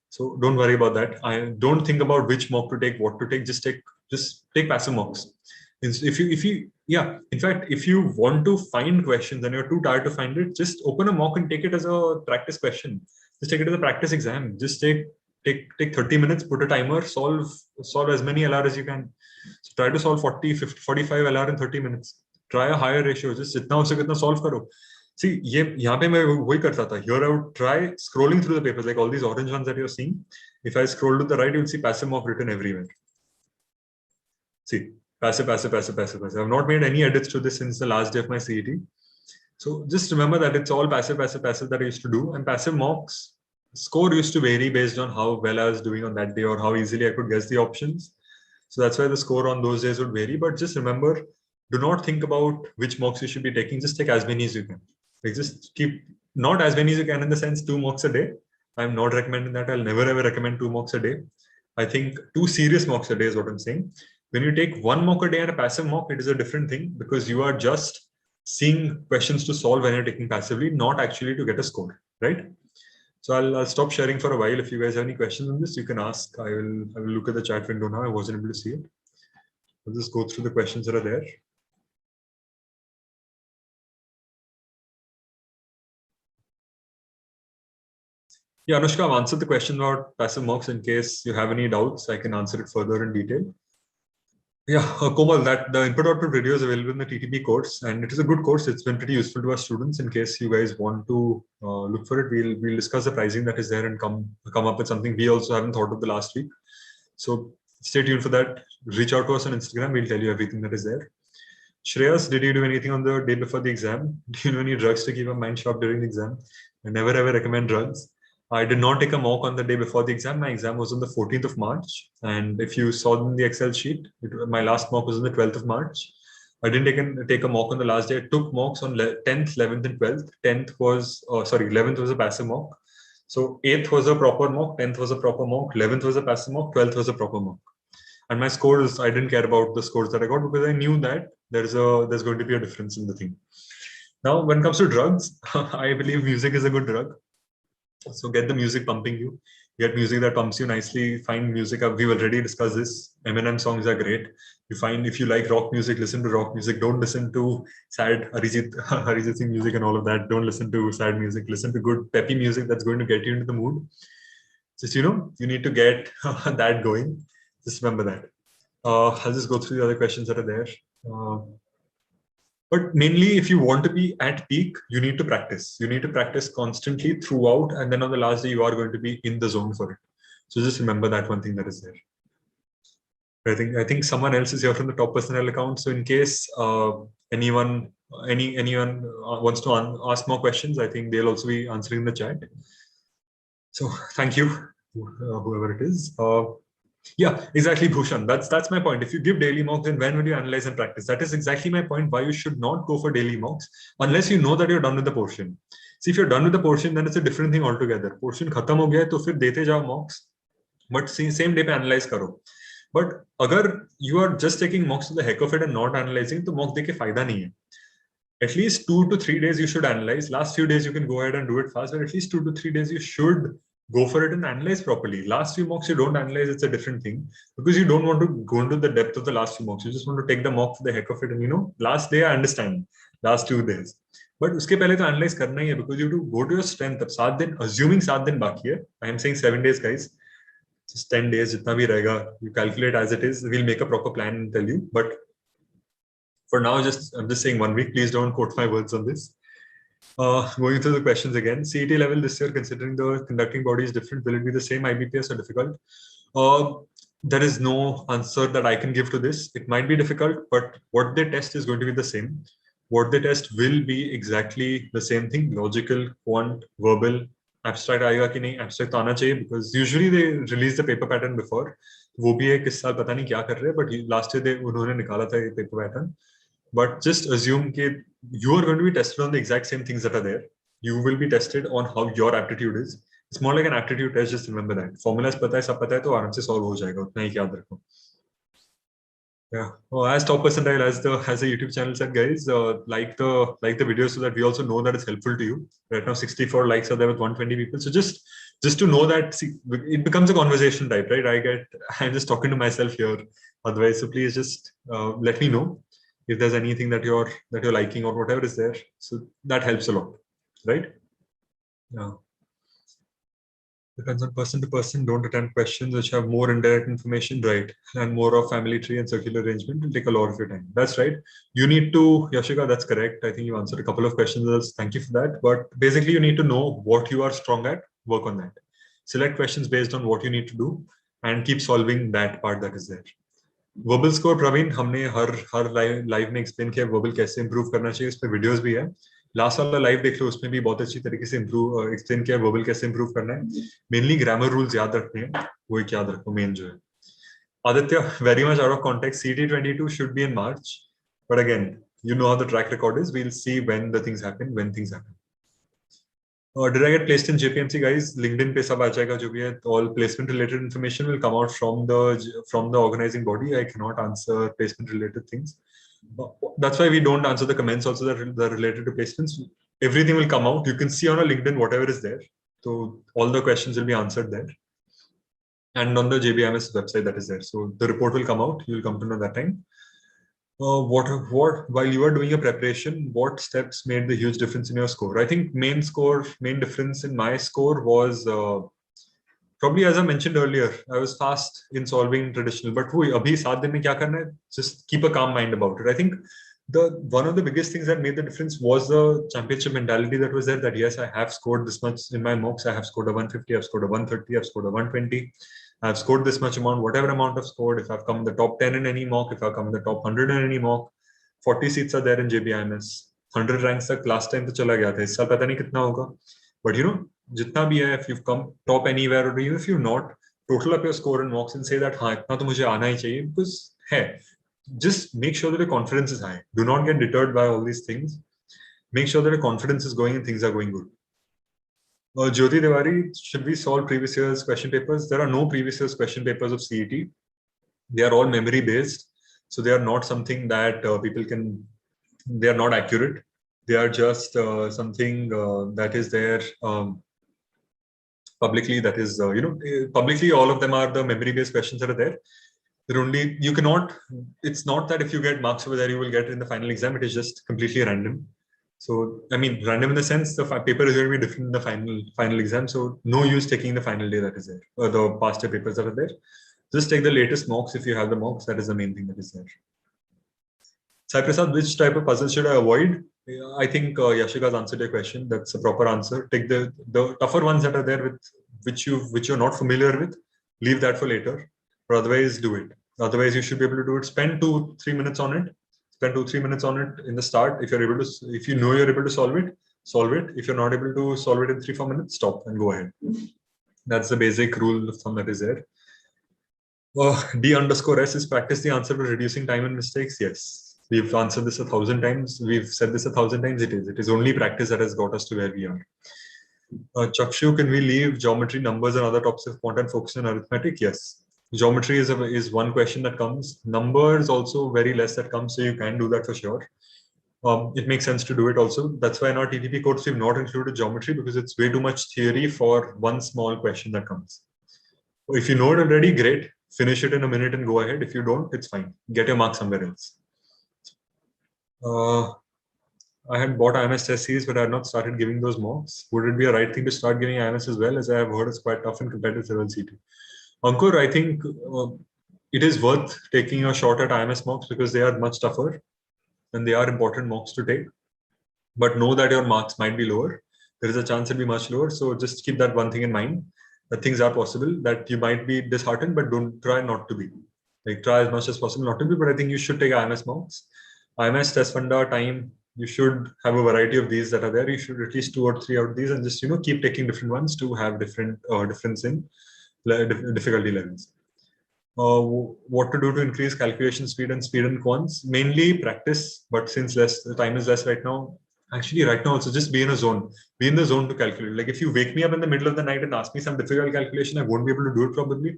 So don't worry about that. I don't think about which mock to take, what to take. Just take passive mocks. In fact, if you want to find questions and you're too tired to find it, just open a mock and take it as a practice question. Just take it as a practice exam. Just take 30 minutes, put a timer, solve as many LR as you can. So try to solve 40, 50, 45 LR in 30 minutes. Try a higher ratio. Just jitna ho sake utna solve karo. See, यहाँ पे मैं वही करता था. Here I would try scrolling through the papers, like all these orange ones that you're seeing. If I scroll to the right, you'll see passive mock written everywhere. See, passive. I've not made any edits to this since the last day of my CET. So just remember that it's all passive that I used to do. And passive mocks score used to vary based on how well I was doing on that day or how easily I could guess the options. So that's why the score on those days would vary. But just remember, do not think about which mocks you should be taking. Just take as many as you can. Like just keep not as many as you can in the sense 2 mocks a day. I'm not recommending that. I'll never ever recommend 2 mocks a day. I think 2 serious mocks a day is what I'm saying. When you take 1 mock a day and a passive mock, it is a different thing because you are just seeing questions to solve when you're taking passively, not actually to get a score, right? So I'll stop sharing for a while. If you guys have any questions on this, you can ask. I will look at the chat window now. I wasn't able to see it. I'll just go through the questions that are there. Yeah, Anushka, I've answered the question about passive mocks. In case you have any doubts, I can answer it further in detail. Yeah, Komal, that the input-output video is available in the TTP course, and it is a good course. It's been pretty useful to our students. In case you guys want to look for it, we'll discuss the pricing that is there and come up with something we also haven't thought of the last week. So stay tuned for that. Reach out to us on Instagram. We'll tell you everything that is there. Shreyas, did you do anything on the day before the exam? Do you know any drugs to keep your mind sharp during the exam? I never ever recommend drugs. I did not take a mock on the day before the exam. My exam was on the 14th of March. And if you saw in the Excel sheet, my last mock was on the 12th of March. I didn't take a mock on the last day. I took mocks on 10th, 11th, and 12th. 11th was a passive mock. So 8th was a proper mock, 10th was a proper mock, 11th was a passive mock, 12th was a proper mock. And my scores, I didn't care about the scores that I got because I knew that there's going to be a difference in the thing. Now, when it comes to drugs, I believe music is a good drug. So get the music pumping you. Get music that pumps you nicely. Find music. We've already discussed this. Eminem songs are great. You find if you like rock music, listen to rock music. Don't listen to sad Arijit Singh music and all of that. Don't listen to sad music. Listen to good peppy music that's going to get you into the mood. Just you need to get that going. Just remember that. I'll just go through the other questions that are there. But mainly, if you want to be at peak, you need to practice. You need to practice constantly throughout. And then on the last day, you are going to be in the zone for it. So just remember that one thing that is there. I think someone else is here from the top personnel account. So in case anyone wants to ask more questions, I think they'll also be answering in the chat. So thank you, whoever it is. Yeah, exactly, Bhushan. That's my point. If you give daily mocks, then when will you analyze and practice? That is exactly my point. Why you should not go for daily mocks unless you know that you're done with the portion. See, if you're done with the portion, then it's a different thing altogether. Portion खत्म हो गया है, तो फिर देते जाओ mocks, but same day पे analyze करो. But अगर you are just taking mocks to the heck of it and not analyzing, तो mocks देके फायदा नहीं है. At least 2 to 3 days you should analyze. Last few days you can go ahead and do it fast, but at least 2 to 3 days you should go for it and analyze properly. Last few mocks you don't analyze, it's a different thing, because you don't want to go into the depth of the last few mocks. You just want to take the mock for the heck of it, and last day I understand, last 2 days, but uske pehle to analyze karna hi hai, because you have to go to your strength. Ab 7 din, assuming 7 din baki hai, I am saying 7 days, guys, just 10 days, jitna bhi rahega, you calculate as it is. We'll make a proper plan and tell you, but for now, I'm just saying 1 week. Please don't quote my words on this. Going through the questions again. CET level this year, considering the conducting body is different, will it be the same IBPS or difficult? There is no answer that I can give to this. It might be difficult, but what they test is going to be the same. What they test will be exactly the same thing: logical, quant, verbal. Abstract आएगा कि नहीं? Abstract आना चाहिए, because usually they release the paper pattern before. वो भी एक इस साल पता नहीं क्या कर रहे हैं, but last year उन्होंने निकाला था ये paper pattern. But just assume that you are going to be tested on the exact same things that are there. You will be tested on how your aptitude is. It's more like an aptitude test. Just remember that. Formulas पता है, सब पता है, तो आराम से solve हो जाएगा. उतना ही याद रखो. Yeah. Well, as top percentile, as the YouTube channel said, guys, like the video so that we also know that it's helpful to you. Right now, 64 likes are there with 120 people. So just to know that, see, it becomes a conversation type, right? I'm just talking to myself here. Otherwise, so please just let me know if there's anything that you're liking or whatever is there. So that helps a lot, right? Yeah. Depends on person to person. Don't attempt questions which have more indirect information, right? And more of family tree and circular arrangement will take a lot of your time. That's right. You need to, Yashika, that's correct. I think you answered a couple of questions. Thank you for that. But basically, you need to know what you are strong at, work on that. Select questions based on what you need to do and keep solving that part that is there. Verbal score Praveen हमने हर live में explain किया verbal कैसे improve करना चाहिए. इस पे videos भी है. लास्ट वाला लाइव देख लो, उसमें भी बहुत अच्छी तरीके से एक्सप्लेन किया वर्बल कैसे इंप्रूव करना है. मेनली ग्रामर रूल्स याद रखने हैं, वो एक याद रखो मेन जो है. Aditya, very much out of context. CET22 should be in March, but again, you know how the track record is. We'll see when things happen. Did I get placed in JPMC, guys? LinkedIn पे सब आ जाएगा जो भी है. All placement related information will come out from the organizing body. I cannot answer placement related things. That's why we don't answer the comments also that are related to placements. Everything will come out. You can see on our LinkedIn whatever is there. So all the questions will be answered there. And on the JBMS website that is there. So the report will come out. You'll come to know that time. What while you were doing your preparation, what steps made the huge difference in your score? I think main difference in my score was probably, as I mentioned earlier, I was fast in solving traditional, but abhi 7 din mein kya karna hai? Just keep a calm mind about it. I think one of the biggest things that made the difference was the championship mentality that was there, that yes, I have scored this much in my mocks. I have scored a 150, I've scored a 130, I've scored a 120. I've scored this much amount, whatever amount I've scored. If I've come in the top 10 in any mock, if I've come in the top 100 in any mock, 40 seats are there in JBIMS. 100 ranks तक last time तो चला गया था. इस साल पता नहीं कितना होगा. But जितना भी है, if you've come top anywhere, or even if you're not, total up your score in mocks and say that हाँ इतना तो मुझे आना ही चाहिए, because है. Just make sure that your confidence is high. Do not get deterred by all these things. Make sure that your confidence is going and things are going good. Jyoti Devari, should we solve previous year's question papers? There are no previous year's question papers of CET. They are all memory based. So they are not something that people can, they are not accurate. They are just something that is there publicly, that is, publicly, all of them are the memory-based questions that are there. They're only, you cannot, it's not that if you get marks over there, you will get it in the final exam. It is just completely random. So, I mean, random in the sense the paper is going to be different in the final exam. So no use taking the final day that is there, or the past year papers that are there. Just take the latest mocks if you have the mocks. That is the main thing that is there. Sai Prasad, which type of puzzles should I avoid? I think Yashika's answered your question. That's a proper answer. Take the tougher ones that are there with which you're not familiar with. Leave that for later, or otherwise do it. Otherwise, you should be able to do it. Spend 2-3 minutes on it. Spend 2-3 minutes on it in the start. If you're able to, if you know you're able to solve it, solve it. If you're not able to solve it in 3-4 minutes, stop and go ahead. That's the basic rule of thumb that is there. D_S is practice the answer to reducing time and mistakes. Yes, we've answered this 1,000 times. We've said this 1,000 times. It is. It is only practice that has got us to where we are. Chakshu, can we leave geometry, numbers, and other topics of quant and focus on arithmetic? Yes. Geometry is one question that comes. Numbers also very less that comes, so you can do that for sure. It makes sense to do it also. That's why in our TTP course we've not included geometry, because it's way too much theory for one small question that comes. If you know it already, great. Finish it in a minute and go ahead. If you don't, it's fine. Get your mark somewhere else. I had bought IMS test series, but I had not started giving those mocks. Would it be a right thing to start giving IMS as well, as I have heard it's quite tough and competitive level CET? Ankur, I think it is worth taking a shot at IMS mocks because they are much tougher and they are important mocks to take. But know that your marks might be lower. There is a chance it'll be much lower. So just keep that one thing in mind, that things are possible, that you might be disheartened, but don't try not to be. Like, try as much as possible not to be, but I think you should take IMS mocks. IMS, test funda, time, you should have a variety of these that are there. You should at least 2 or 3 out of these and just, keep taking different ones to have different difference in difficulty levels. What to do to increase calculation speed and speed in quants? Mainly practice, but since the time is less right now, actually right now also just be in a zone. Be in the zone to calculate. Like if you wake me up in the middle of the night and ask me some difficult calculation, I won't be able to do it probably.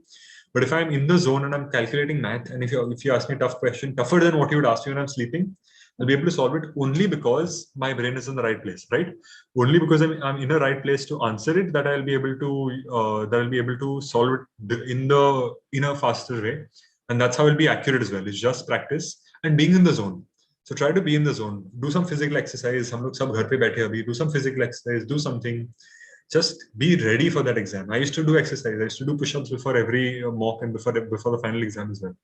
But if I'm in the zone and I'm calculating math, and if you ask me a tough question, tougher than what you would ask me when I'm sleeping, I'll be able to solve it only because my brain is in the right place, right? Only because I'm in the right place to answer it, that I'll be able to solve it in a faster way, and that's how it'll be accurate as well. It's just practice and being in the zone. So try to be in the zone. Do some physical exercise. हम लोग सब घर पे बैठे अभी. Do some physical exercise. Do something. Just be ready for that exam. I used to do exercise. I used to do push-ups before every mock and before the final exam as well.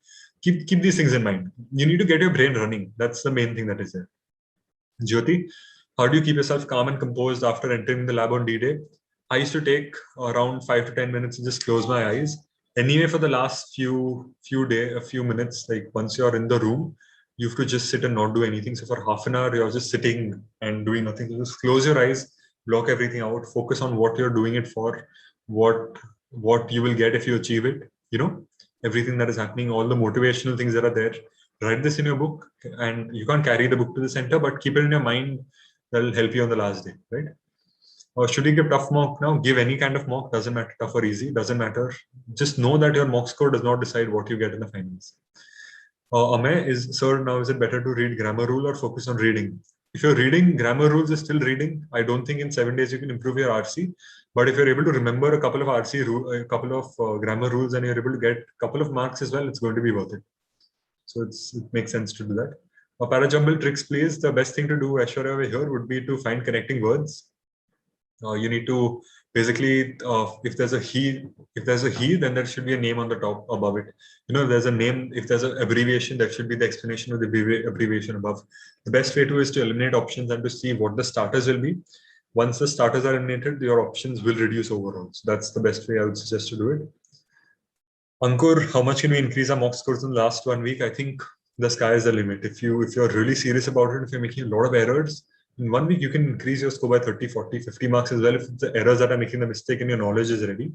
Keep these things in mind. You need to get your brain running. That's the main thing that is there. Jyoti, how do you keep yourself calm and composed after entering the lab on D-Day? I used to take around 5 to 10 minutes and just close my eyes. Anyway, for the last few minutes, like once you're in the room, you have to just sit and not do anything. So for half an hour, you're just sitting and doing nothing. So just close your eyes, block everything out, focus on what you're doing it for, what you will get if you achieve it, everything that is happening, all the motivational things that are there. Write this in your book, and you can't carry the book to the center, but keep it in your mind. That'll help you on the last day, right? Or should you give tough mock now? Give any kind of mock, doesn't matter, tough or easy, doesn't matter. Just know that your mock score does not decide what you get in the finals. Anay, sir, now is it better to read grammar rule or focus on reading? If you're reading, grammar rules is still reading. I don't think in 7 days you can improve your RC. But if you're able to remember a couple of a couple of grammar rules, and you're able to get a couple of marks as well, it's going to be worth it. So it makes sense to do that. Parajumble tricks, please. The best thing to do, Aishwarya, over here would be to find connecting words. You need to basically, if there's a he, then there should be a name on the top above it. If there's a name, if there's an abbreviation, that should be the explanation of the abbreviation above. The best way is to eliminate options and to see what the starters will be. Once the starters are eliminated, your options will reduce overall. So that's the best way I would suggest to do it. Ankur, how much can we increase our mock scores in the last 1 week? I think the sky is the limit. If you're really serious about it, if you're making a lot of errors, in 1 week, you can increase your score by 30, 40, 50 marks as well if the errors that are making the mistake and your knowledge is ready.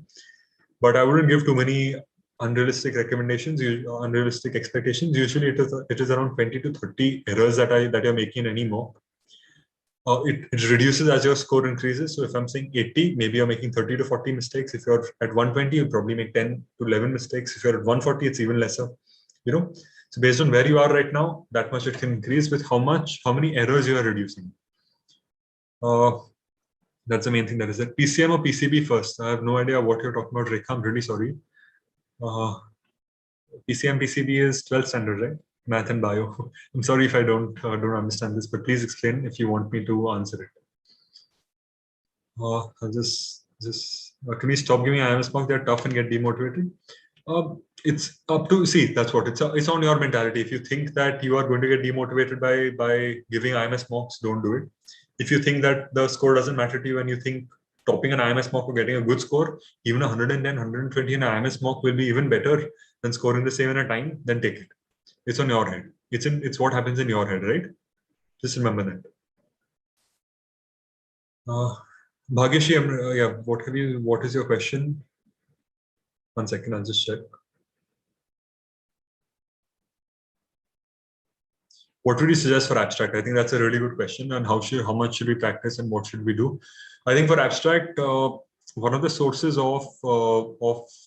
But I wouldn't give too many unrealistic recommendations, unrealistic expectations. Usually it is around 20 to 30 errors that you're making in any mock. It reduces as your score increases. So if I'm saying 80, maybe you're making 30 to 40 mistakes. If you're at 120, you'll probably make 10 to 11 mistakes. If you're at 140, it's even lesser, So based on where you are right now, that much it can increase with how many errors you are reducing. That's the main thing. That is that PCM or PCB first. I have no idea what you're talking about, Rekha. I'm really sorry. PCM, PCB is 12th standard, right? Math and bio. I'm sorry if I don't understand this, but please explain if you want me to answer it. I'll just can we stop giving IMS mark? They're tough and get demotivated. It's up to that's what it's on your mentality. If you think that you are going to get demotivated by giving IMS marks, don't do it. If you think that the score doesn't matter to you and you think topping an IMS mark or getting a good score, even 110, 120 in an IMS mark will be even better than scoring the same in a time, then take it. It's on your head. It's what happens in your head, right? Just remember that. Bhagyashi, yeah, what is your question? 1 second, I'll just check. What would you suggest for abstract? I think that's a really good question. And how much should we practice and what should we do? I think for abstract, one of the sources of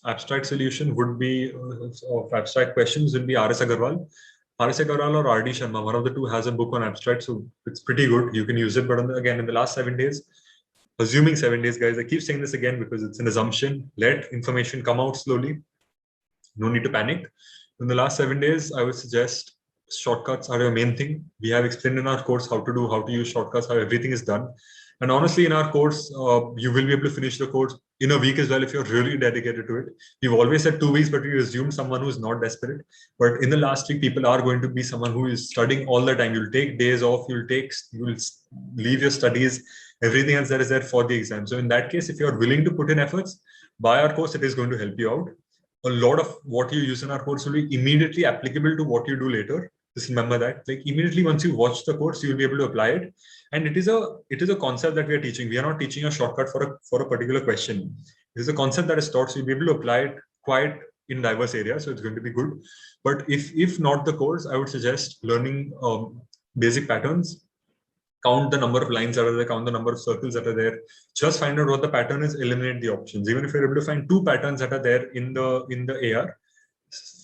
abstract solution would be of abstract questions will be R.S. Agarwal. R.S. Agarwal or R.D. Sharma, one of the two has a book on abstract, so it's pretty good. You can use it, but again, in the last 7 days, assuming 7 days, guys, I keep saying this again because it's an assumption. Let information come out slowly. No need to panic. In the last 7 days, I would suggest shortcuts are your main thing. We have explained in our course how to use shortcuts, how everything is done. And honestly, in our course, you will be able to finish the course in a week as well if you're really dedicated to it. We've always said 2 weeks, but we assume someone who's not desperate. But in the last week, people are going to be someone who is studying all the time. You'll take days off, you'll leave your studies, everything else that is there for the exam. So in that case, if you're willing to put in efforts, buy our course, it is going to help you out. A lot of what you use in our course will be immediately applicable to what you do later. Just remember that, like immediately once you watch the course, you'll be able to apply it. And it is a concept that we are teaching. We are not teaching a shortcut for a particular question. It is a concept that is taught, so you'll be able to apply it quite in diverse areas. So it's going to be good. But if not the course, I would suggest learning basic patterns. Count the number of lines that are there, count the number of circles that are there. Just find out what the pattern is, eliminate the options. Even if you're able to find 2 patterns that are there in the AR,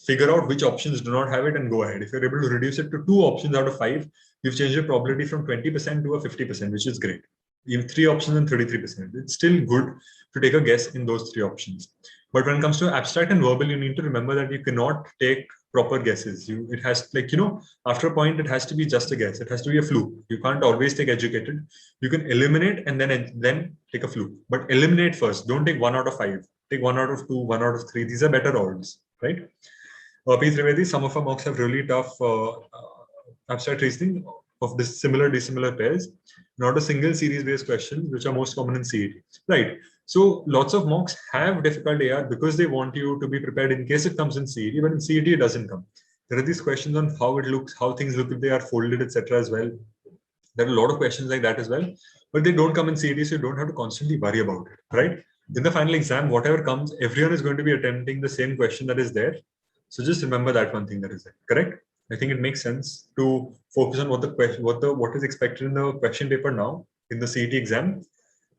figure out which options do not have it and go ahead. If you're able to reduce it to 2 options out of 5, you've changed your probability from 20% to a 50%, which is great. You have 3 options and 33%. It's still good to take a guess in those 3 options. But when it comes to abstract and verbal, you need to remember that you cannot take proper guesses. It has, like, after a point, it has to be just a guess. It has to be a fluke. You can't always take educated. You can eliminate and then take a fluke. But eliminate first. Don't take 1 out of 5. Take 1 out of 2, 1 out of 3. These are better odds, right? P. Trivedi, some of our mocks have really tough abstract reasoning of this dissimilar pairs, not a single series-based questions, which are most common in CET. Right. So lots of mocks have difficult AR because they want you to be prepared in case it comes in CET, but in CET it doesn't come. There are these questions on how it looks, how things look if they are folded, etc. as well. There are a lot of questions like that as well, but they don't come in CET, so you don't have to constantly worry about it, right? In the final exam, whatever comes, everyone is going to be attempting the same question that is there. So just remember that one thing that is there, correct? I think it makes sense to focus on what is expected in the question paper now in the CET exam,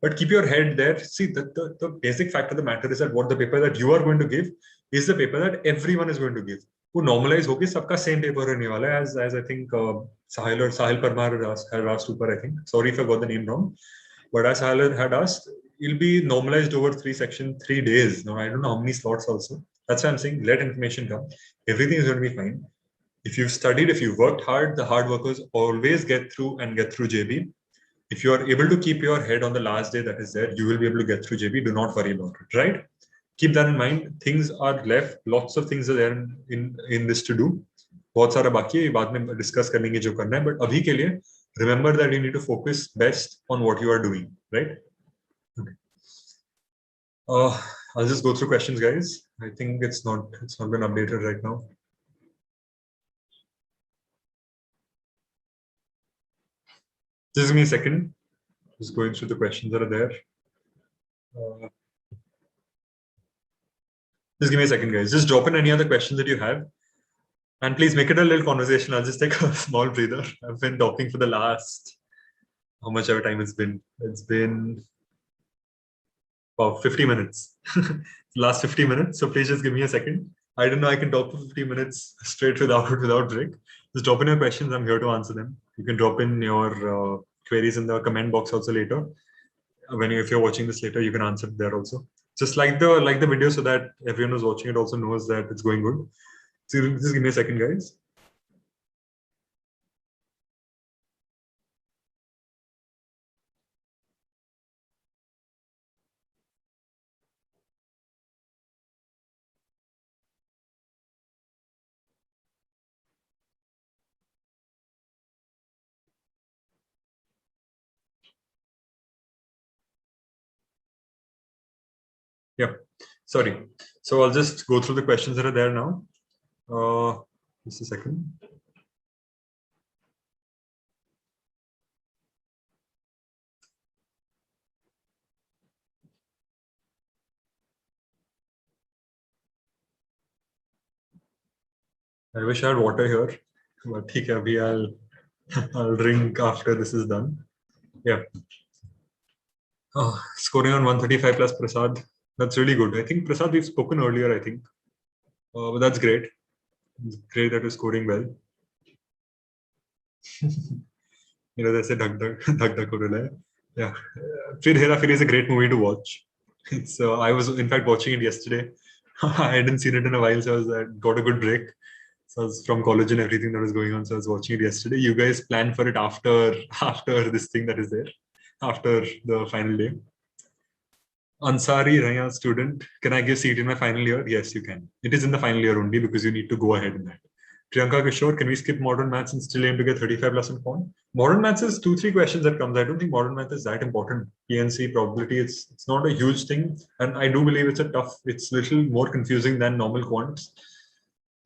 but keep your head there. See, the basic fact of the matter is that what the paper that you are going to give is the paper that everyone is going to give. वो normalize होगी सबका same paper रहने वाला है, as I think Sahil Parmar had asked ऊपर, I think. Sorry if I got the name wrong, but as Sahil had asked, it'll be normalized over 3 days. Now I don't know how many slots also. That's why I'm saying let information come. Everything is going to be fine. If you've studied, if you've worked hard, the hard workers always get through JB. If you are able to keep your head on the last day that is there, you will be able to get through JB. Do not worry about it, right? Keep that in mind. Things are left. Lots of things are there in this to do. बहुत सारा बाकी है, बाद में discuss कर लेंगे जो करना है. But अभी के लिए, remember that you need to focus best on what you are doing, right? Okay. I'll just go through questions, guys. I think it's not been updated right now. Just give me a second. Just going through the questions that are there. Just give me a second, guys. Just drop in any other questions that you have. And please make it a little conversation. I'll just take a small breather. I've been talking for the last, how much ever time it's been. It's been about 50 minutes. Last 50 minutes. So please just give me a second. I don't know. I can talk for 50 minutes straight without break. Just drop in your questions. I'm here to answer them. You can drop in your queries in the comment box also later. If you're watching this later, you can answer it there also. Just like the video so that everyone who's watching it also knows that it's going good. So just give me a second, guys. Yeah, sorry. So I'll just go through the questions that are there now. Just a second. I wish I had water here, but okay, I'll drink after this is done. Yeah. Oh, scoring on 135 plus Prasad. That's really good. I think Prasad, we've spoken earlier, I think. But that's great. It's great that you're scoring well. That's a dhak dhak ho raha hai. Yeah. Fir Hera Feri is a great movie to watch. I was in fact watching it yesterday. I hadn't seen it in a while, so I got a good break. So I was from college and everything that was going on. So I was watching it yesterday. You guys plan for it after this thing that is there, after the final day. Ansari Raya student, can I give CET in my final year? Yes, you can. It is in the final year only because you need to go ahead in that. Priyanka Kishore, can we skip modern maths and still aim to get 35 plus in Quant? Modern maths is 2-3 questions that comes. I don't think modern math is that important. PNC probability, it's not a huge thing, and I do believe it's little more confusing than normal quants.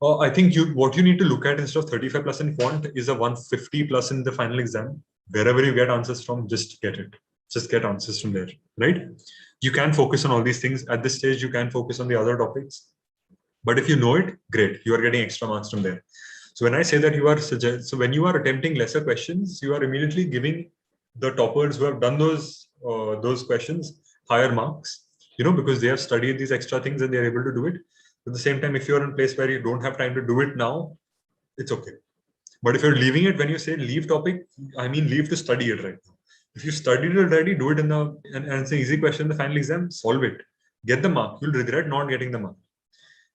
I think what you need to look at instead of 35 plus in Quant is a 150 plus in the final exam. Wherever you get answers from, just get it. Just get answers from there, right? You can focus on all these things. At this stage, you can focus on the other topics. But if you know it, great. You are getting extra marks from there. So when I say that when you are attempting lesser questions, you are immediately giving the toppers who have done those questions higher marks, because they have studied these extra things and they are able to do it. At the same time, if you're in a place where you don't have time to do it now, it's okay. But if you're leaving it, when you say leave topic, I mean leave to study it right now. If you studied it already, do it and it's an easy question in the final exam, solve it. Get the mark. You'll regret not getting the mark.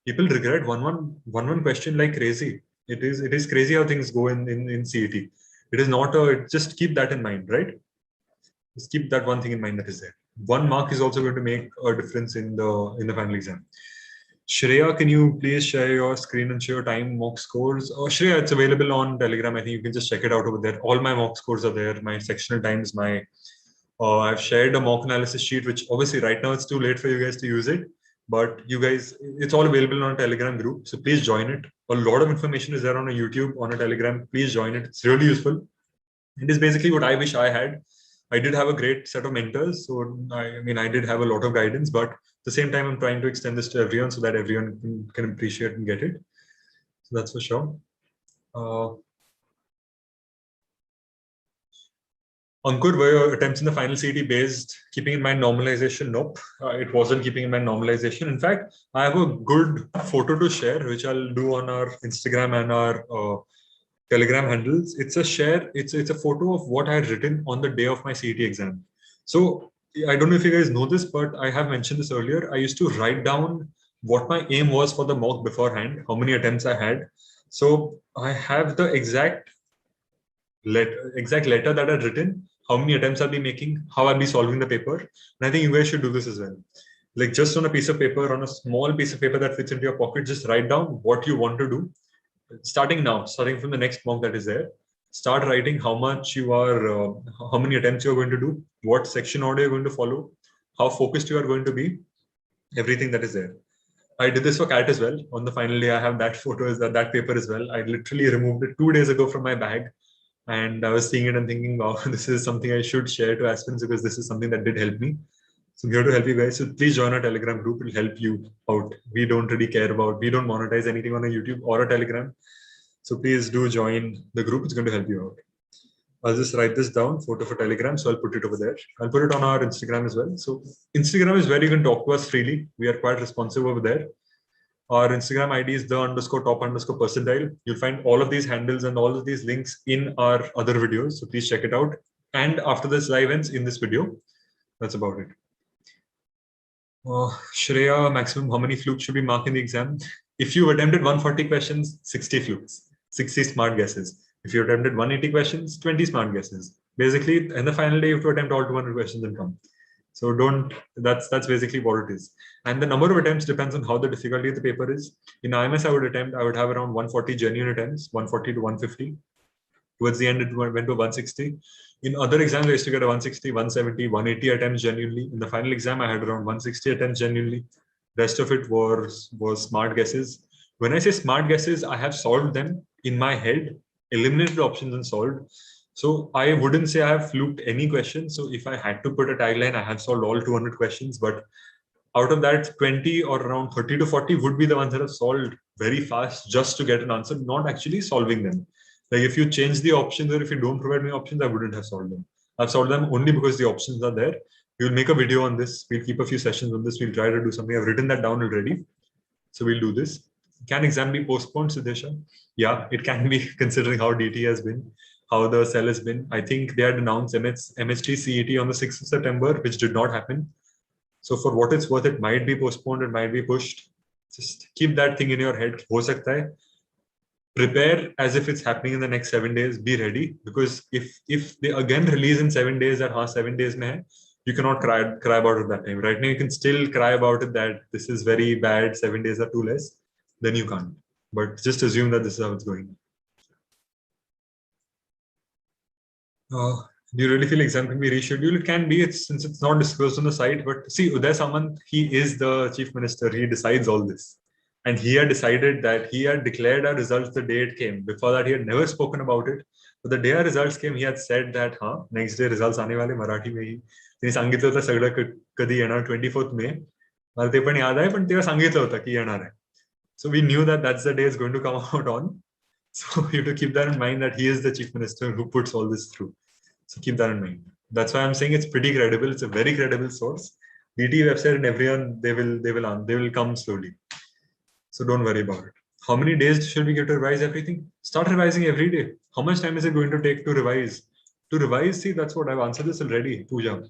People regret one question like crazy. It is crazy how things go in CET. It is not just keep that in mind, right? Just keep that one thing in mind that is there. One mark is also going to make a difference in the final exam. Shreya, can you please share your screen and share your time mock scores? Shreya, it's available on Telegram. I think you can just check it out over there. All my mock scores are there. My sectional times, I've shared a mock analysis sheet, which obviously right now it's too late for you guys to use it. But you guys, it's all available on a Telegram group. So please join it. A lot of information is there on a YouTube, on a Telegram. Please join it. It's really useful. It is basically what I wish I had. I did have a great set of mentors. So, I did have a lot of guidance, but at the same time, I'm trying to extend this to everyone so that everyone can appreciate and get it. So that's for sure. Ankur, were your attempts in the final CET based, keeping in mind normalization? Nope, it wasn't keeping in mind normalization. In fact, I have a good photo to share, which I'll do on our Instagram and our Telegram handles. It's a share. It's a photo of what I had written on the day of my CET exam. So I don't know if you guys know this, but I have mentioned this earlier. I used to write down what my aim was for the mock beforehand, how many attempts I had. So I have the exact letter that I'd written, how many attempts I'll be making, how I'll be solving the paper. And I think you guys should do this as well. Like just on a piece of paper, on a small piece of paper that fits into your pocket, just write down what you want to do. Starting from the next mock that is there. Start writing how many attempts you're going to do, what section order you're going to follow, how focused you are going to be, everything that is there. I did this for CAT as well. On the final day, I have that photo, that paper as well. I literally removed it 2 days ago from my bag. And I was seeing it and thinking, wow, this is something I should share to aspirants because this is something that did help me. So I'm here to help you guys. So please join our Telegram group. It'll help you out. We don't monetize anything on a YouTube or a Telegram. So please do join the group. It's going to help you out. I'll just write this down, photo for Telegram. So I'll put it over there. I'll put it on our Instagram as well. So Instagram is where you can talk to us freely. We are quite responsive over there. Our Instagram ID is the_top_percentile. You'll find all of these handles and all of these links in our other videos. So please check it out. And after this live ends in this video, that's about it. Shreya, maximum how many flukes should we mark in the exam? If you attempted 140 questions, 60 flukes, 60 smart guesses. If you attempted 180 questions, 20 smart guesses. Basically, in the final day, you have to attempt all 200 questions and come. So that's basically what it is. And the number of attempts depends on how the difficulty of the paper is. In IMS, I would have around 140 genuine attempts, 140 to 150. Towards the end, it went to 160. In other exams, I used to get a 160, 170, 180 attempts genuinely. In the final exam, I had around 160 attempts genuinely. Rest of it was smart guesses. When I say smart guesses, I have solved them in my head, eliminated options and solved. So I wouldn't say I have fluked any question. So if I had to put a tagline, I have solved all 200 questions, but out of that, 20 or around 30 to 40 would be the ones that have solved very fast just to get an answer, not actually solving them. Like if you change the options or if you don't provide me options, I wouldn't have solved them. I've solved them only because the options are there. We'll make a video on this. We'll keep a few sessions on this. We'll try to do something. I've written that down already. So we'll do this. Can exam be postponed, Siddhesha? Yeah, it can be considering how DT has been, how the cell has been. I think they had announced MST CET on the 6th of September, which did not happen. So for what it's worth, it might be postponed, it might be pushed. Just keep that thing in your head. Ho sakta hai. Prepare as if it's happening in the next 7 days. Be ready, because if they again release in 7 days that 7 days mein hai, you cannot cry about it that time. Right now, you can still cry about it that this is very bad. 7 days are too less. Then you can't. But just assume that this is how it's going. Do you really feel exam can be rescheduled? It can be, since it's not disclosed on the site. But see, Uday Samant, he is the chief minister. He decides all this. And he had decided that he had declared our results the day it came. Before that, he had never spoken about it. But the day our results came, he had said that, next day results aane wale Marathi mein hi. त्यांनी सांगितलं होतं सगळं कधी येणार 24th May. मला ते पण याद आहे, पण तेव्हा सांगितलं होतं की येणार आहे. So we knew that that's the day it's going to come out on. So you have to keep that in mind, that he is the chief minister who puts all this through. So keep that in mind. That's why I'm saying it's pretty credible. It's a very credible source. DT website and everyone, they will come slowly. So don't worry about it. How many days should we get to revise everything? Start revising every day. How much time is it going to take to revise? To revise, see, that's what I've answered this already, Pooja.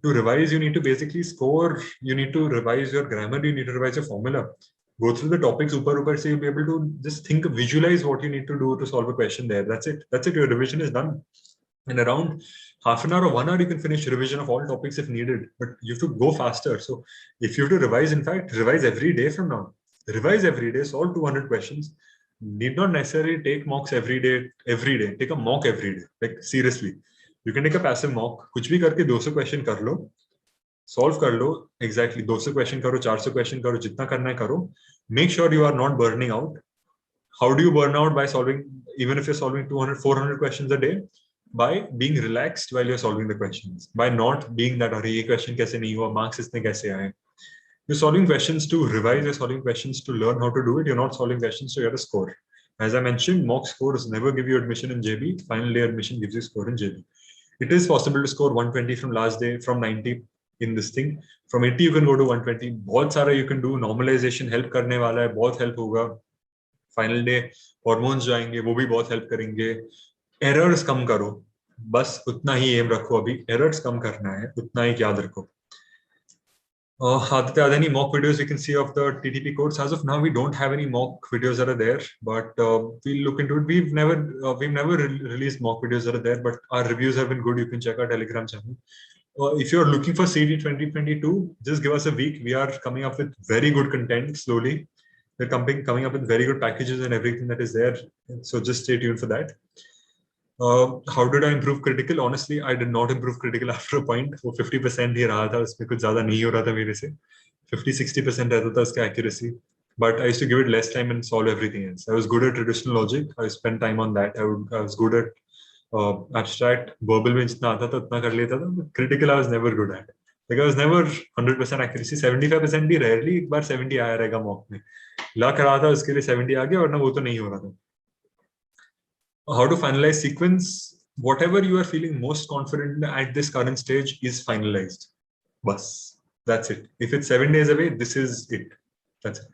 To revise, you need to basically score. You need to revise your grammar. You need to revise your formula. Go through the topics upar, so you'll be able to just visualize what you need to do to solve a question there. That's it. That's it. Your revision is done. And around half an hour or 1 hour, you can finish revision of all topics if needed. But you have to go faster. So if you have to revise, in fact, revise every day from now. Revise every day, solve 200 questions. Need not necessarily take mocks every day. Take a mock every day. Like seriously, you can take a passive mock. कुछ भी करके 200 question कर लो, solve कर लो. Exactly 200 question करो, 400 question करो, जितना करना है करो. Make sure you are not burning out. How do you burn out? By solving, even if you're solving 200, 400 questions a day, by being relaxed while you're solving the questions. By not being that, अरे ये question कैसे नहीं हुआ, marks इसने कैसे आए. You're solving questions to revise, you're solving questions to learn how to do it. You're not solving questions to get a score. As I mentioned, mock scores never give you admission in JB. Final day admission gives you score in JB. It is possible to score 120 from last day, from 90 in this thing. From 80 you can go to 120. बहुत सारा you can do. Normalization help करने वाला है, बहुत help होगा. Final day hormones जाएंगे, वो भी बहुत help करेंगे. Errors कम करो. बस उतना ही aim रखो अभी. Errors कम करना है, उतना ही याद रखो. Are there any mock videos we can see of the TTP course? As of now, we don't have any mock videos that are there, but we'll look into it. We've never released mock videos that are there, but our reviews have been good. You can check our Telegram channel. If you're looking for CET 2022, just give us a week. We are coming up with very good content slowly. We're coming up with very good packages and everything that is there. So just stay tuned for that. How did I improve critical? Honestly, I did not improve critical after a point. वो 50% ही रहा था, उसमें कुछ ज़्यादा नहीं हो रहा था मेरे से. 50-60% रहता था उसका accuracy. But I used to give it less time and solve everything else. I was good at traditional logic. I spent time on that. I was good at abstract. Verbal में जितना आता था उतना कर लेता था. Critical I was never good at. Like I was never 100% accuracy. 75% भी rarely एक बार 70 आया रहेगा mock में. लग रहा था उसके लिए 70 आ गया, वरना वो तो नहीं हो रहा था. How to finalize sequence? Whatever you are feeling most confident at this current stage is finalized. Bas. That's it. If it's 7 days away, this is it. That's it.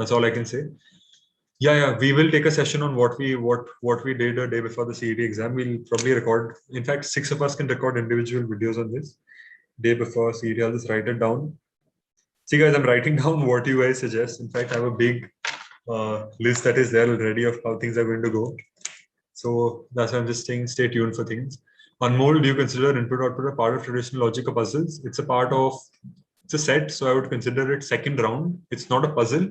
That's all I can say. Yeah, we will take a session on what we did a day before the CET exam. We'll probably record. In fact, 6 of us can record individual videos on this day before CET. I'll just write it down. See, guys, I'm writing down what you guys suggest. In fact, I have a big list that is there already of how things are going to go. So that's why I'm just saying stay tuned for things. Unmold, do you consider input-output a part of traditional logic or puzzles? It's a set, so I would consider it second round. It's not a puzzle.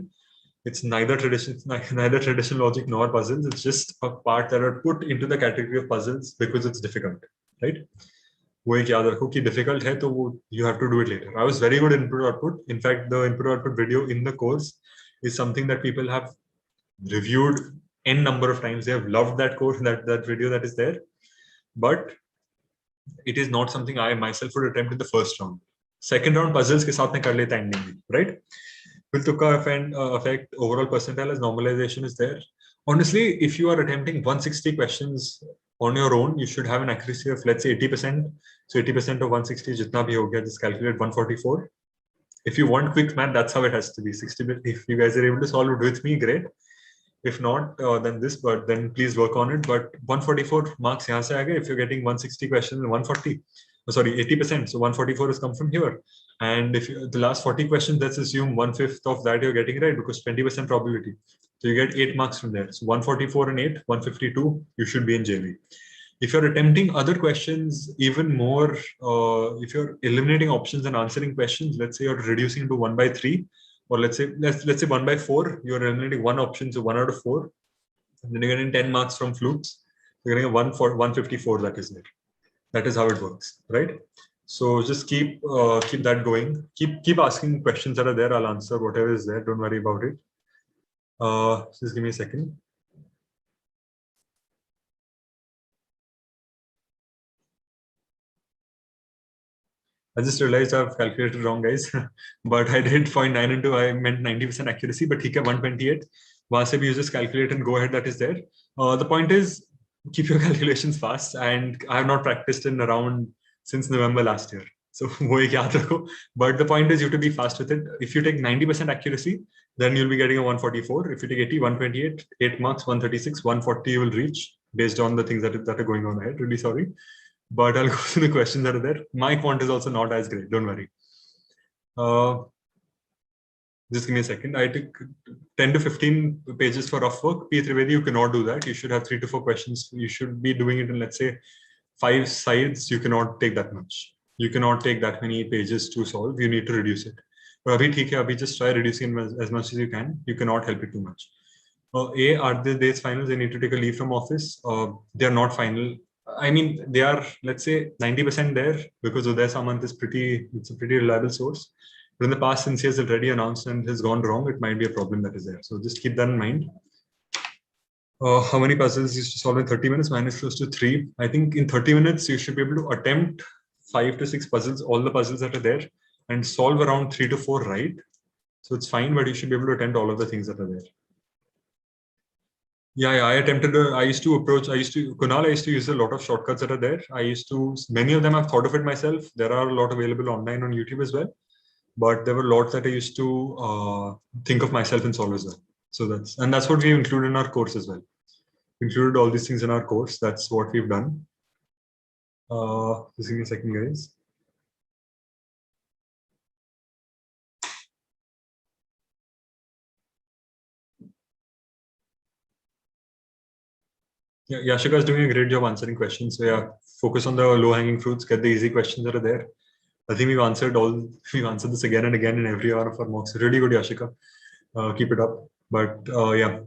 It's neither traditional logic nor puzzles. It's just a part that are put into the category of puzzles because it's difficult, right? वो एक याद रखो कि difficult है तो वो you have to do it later. I was very good in input output. In fact, the input output video in the course is something that people have reviewed n number of times. They have loved that course, that video that is there, but it is not something I myself would attempt in the first round. Second round puzzles के साथ में कर लेता ending में, right? Will Tukka affect overall percentile as normalization is there? Honestly, if you are attempting 160 questions on your own, you should have an accuracy of, let's say, 80%. So 80% of 160 jitna bhi ho gaya, just calculate 144. If you want quick math, that's how it has to be. 60. If you guys are able to solve it with me, great. If not, then this, but then please work on it. But 144 marks yahan se aa gaya. If you're getting 160 questions and 140, sorry, 80%. So 144 has come from here. And if you, the last 40 questions, let's assume 1/5 of that you're getting right because 20% probability. So you get 8 marks from there. So 144 and 8, 152, you should be in JB. If you're attempting other questions, even more, if you're eliminating options and answering questions, let's say you're reducing to 1/3, or let's say 1/4, you're eliminating one option, so 1 out of 4, and then you're getting 10 marks from flukes. You're getting a 154 that is there. That is how it works, right? So just keep that going. Keep asking questions that are there. I'll answer whatever is there. Don't worry about it. Just give me a second. I just realized I've calculated wrong, guys. But I did 0.9 into, I meant 90% accuracy, but he kept 128. वहां से भी you just calculate and go ahead, that is there. The point is, keep your calculations fast. And I have not practiced in around since November last year. So वो एक याद रखो. But the point is you have to be fast with it. If you take 90% accuracy, then you'll be getting a 144. If you take 80, 128, 8 marks, 136, 140 you will reach based on the things that are going on ahead. Really sorry. But I'll go through the questions that are there. My quant is also not as great. Don't worry. Just give me a second. I took 10 to 15 pages for rough work. P. Trivedi, you cannot do that. You should have 3 to 4 questions. You should be doing it in, let's say, 5 sides. You cannot take that much. You cannot take that many pages to solve. You need to reduce it. But abhi theek hai, abhi just try reducing as much as you can. You cannot help it too much. A, are the days finals? They need to take a leave from office. They are not final. I mean, they are, let's say, 90% there because Uday Samant is it's a pretty reliable source. But in the past, since he has already announced and has gone wrong, it might be a problem that is there. So just keep that in mind. How many puzzles used to solve in 30 minutes? Mine is close to 3. I think in 30 minutes, you should be able to attempt 5 to 6 puzzles, all the puzzles that are there, and solve around 3 to 4 right. So it's fine, but you should be able to attempt all of the things that are there. Yeah, I attempted. I used to use a lot of shortcuts that are there. Many of them I've thought of it myself. There are a lot available online on YouTube as well. But there were lots that I used to think of myself and solve as well. So that's what we include in our course as well. Included all these things in our course. That's what we've done. Just give me a second, guys. Yeah, Yashika is doing a great job answering questions. So yeah, focus on the low-hanging fruits, get the easy questions that are there. I think we've answered this again and again in every hour of our mocks. Really good, Yashika. Keep it up. But yeah,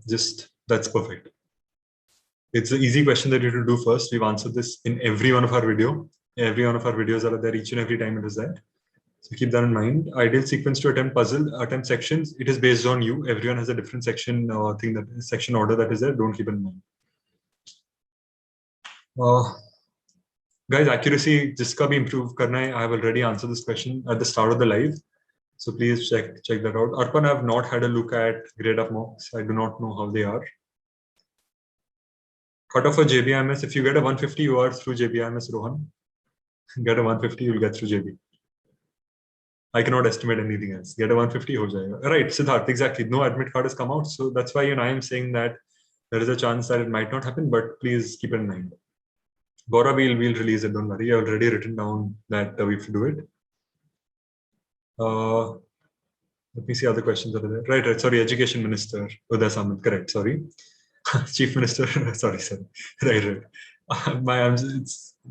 that's perfect. It's an easy question that you have to do first. We've answered this in every one of our videos. Every one of our videos are there each and every time it is that. So keep that in mind. Ideal sequence to attempt sections. It is based on you. Everyone has a different section section order that is there. Don't keep in mind. Guys, accuracy jiska bhi improve karna hai. I have already answered this question at the start of the live. So please check that out. Arpan, I have not had a look at grade up mocks. I do not know how they are. Cut off for JBIMS. If you get a 150, you are through JBIMS, Rohan. Get a 150, you'll get through JB. I cannot estimate anything else. Get a 150 ho jayega. Right, Siddharth, exactly. No admit card has come out. So that's why I am saying that there is a chance that it might not happen, but please keep it in mind. Gaurav, we'll release it, don't worry. I've already written down that we have to do it. Let me see other questions over there. Right. Sorry, Education Minister, Uday Samant, correct, sorry. Chief Minister, sorry. Right.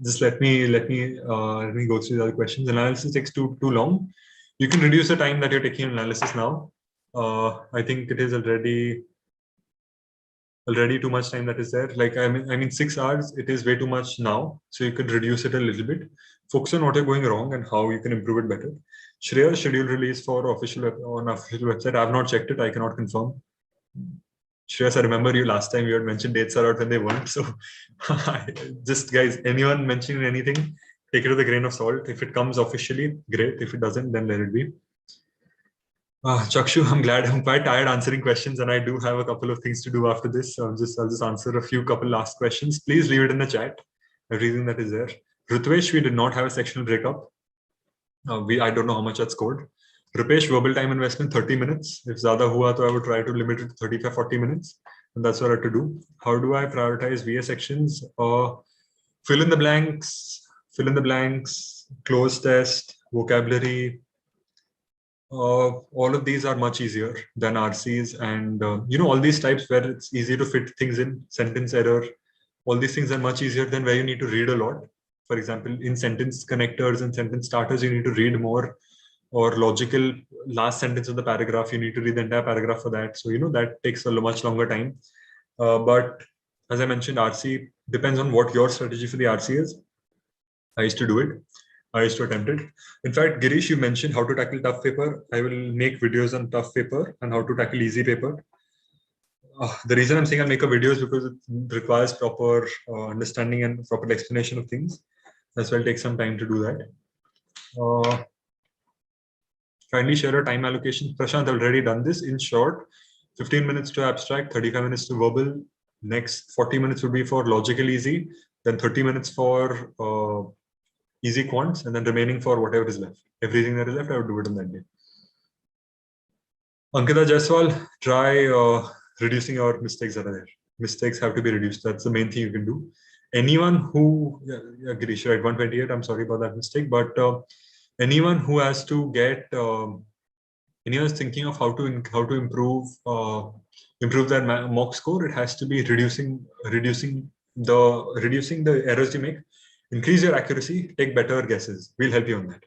Just let me go through the other questions. Analysis takes too long. You can reduce the time that you're taking analysis now. I think it is already too much time that is there. Like I mean 6 hours, it is way too much now. So you could reduce it a little bit. Focus on what you're going wrong and how you can improve it better. Shreya, schedule release for official website. I have not checked it. I cannot confirm. Shreyas, I remember you last time you had mentioned dates are out when they weren't. So just guys, anyone mentioning anything, take it with a grain of salt. If it comes officially, great. If it doesn't, then let it be. Chakshu, I'm quite tired answering questions, and I do have a couple of things to do after this. So I'll just answer a couple last questions. Please leave it in the chat. Everything that is there. Rutvesh, we did not have a sectional breakup. I don't know how much that's scored. Rupesh, verbal time investment 30 minutes. If Zada hua, to I would try to limit it to 35-40 minutes. And that's what I have to do. How do I prioritize VA sections? Fill in the blanks, close test, vocabulary. All of these are much easier than RCs. And all these types where it's easy to fit things in, sentence error. All these things are much easier than where you need to read a lot. For example, in sentence connectors and sentence starters, you need to read more, or logical last sentence of the paragraph, you need to read the entire paragraph for that. So, that takes a much longer time. But as I mentioned, RC depends on what your strategy for the RC is. I used to do it. I used to attempt it. In fact, Girish, you mentioned how to tackle tough paper. I will make videos on tough paper and how to tackle easy paper. The reason I'm saying I'll make a video is because it requires proper understanding and proper explanation of things. That's why I'll take some time to do that. Kindly share a time allocation. Prashant, I've already done this. In short, 15 minutes to abstract, 35 minutes to verbal. Next 40 minutes would be for logical easy, then 30 minutes for easy quants, and then remaining for whatever is left. Everything that is left, I would do it on that day. Ankita Jaiswal, try reducing your mistakes that are there. Mistakes have to be reduced. That's the main thing you can do. Anyone who, Girish, right, 128, I'm sorry about that mistake, but anyone who has to get, anyone is thinking of how to improve that mock score, it has to be reducing the errors you make, increase your accuracy, take better guesses. We'll help you on that.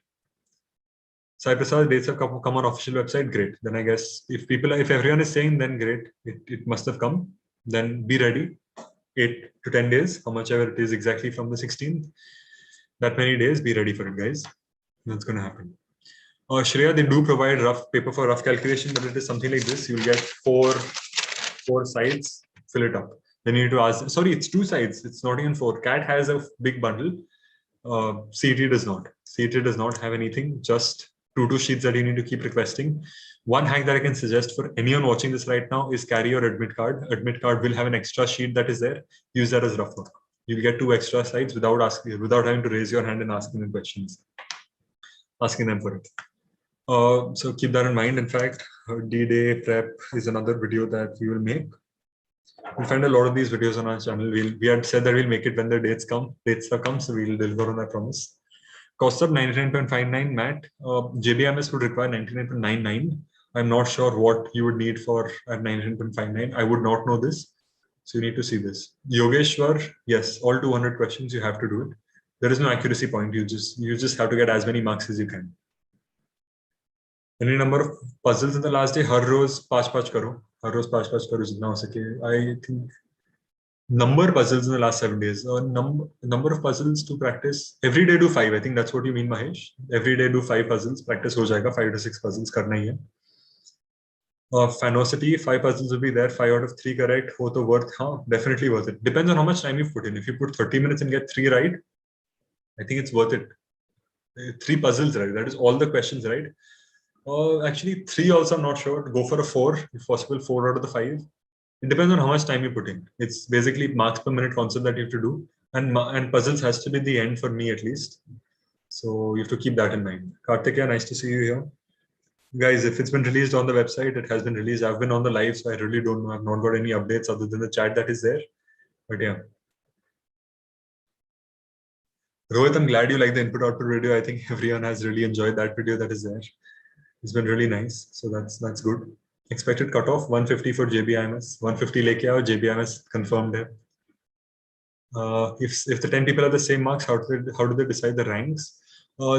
Sai Prasad, dates have come on official website, great. Then I guess if everyone is saying, then great, it must have come. Then be ready. 8 to 10 days, how much ever it is exactly from the 16th. That many days, be ready for it, guys. That's going to happen. Shreya, they do provide rough paper for rough calculation, but it is something like this. You'll get four sides, fill it up. Then you need to ask, sorry, it's 2 sides. It's not even 4. CAT has a big bundle. CET does not. CET does not have anything, just 2 sheets that you need to keep requesting. One hack that I can suggest for anyone watching this right now is carry your admit card. Admit card will have an extra sheet that is there. Use that as rough work. You'll get 2 extra sides without having to raise your hand and asking them questions. Asking them for it. So keep that in mind. In fact, D-Day prep is another video that we will make. You'll find a lot of these videos on our channel. We had said that we'll make it when the dates come. Dates have come, so we'll deliver on that promise. Cost of 99.59, Matt. JBMS would require 99.99. I'm not sure what you would need for at 99.59. I would not know this. So you need to see this. Yogeshwar, yes, all 200 questions, you have to do it. There is no accuracy point. You just have to get as many marks as you can. Any number of puzzles in the last day? Har roz 5 karo. Har roz 5 karo jitna ho sake. I think number puzzles in the last 7 days. Number of puzzles to practice. Every day do 5. I think that's what you mean, Mahesh. Every day do 5 puzzles. Practice ho jayega. 5 to 6 puzzles karna hi hai. Fanosity, 5 puzzles will be there. 5 out of 3 correct. Ho to worth, definitely worth it. Depends on how much time you put in. If you put 30 minutes and get 3 right, I think it's worth it. 3 puzzles, right? That is all the questions, right? Actually, 3 also I'm not sure. Go for a 4, if possible, 4 out of the 5. It depends on how much time you put in. It's basically marks per minute concept that you have to do. And puzzles has to be the end for me at least. So you have to keep that in mind. Karthikeya, nice to see you here. Guys, if it's been released on the website, it has been released. I've been on the live, so I really don't know. I've not got any updates other than the chat that is there. But yeah. Rohit, I'm glad you like the input-output video. I think everyone has really enjoyed that video that is there. It's been really nice. So that's good. Expected cutoff 150 for JBIMS. 150 leke aao, JBIMS confirmed hai. If the 10 people are the same marks, how do they decide the ranks?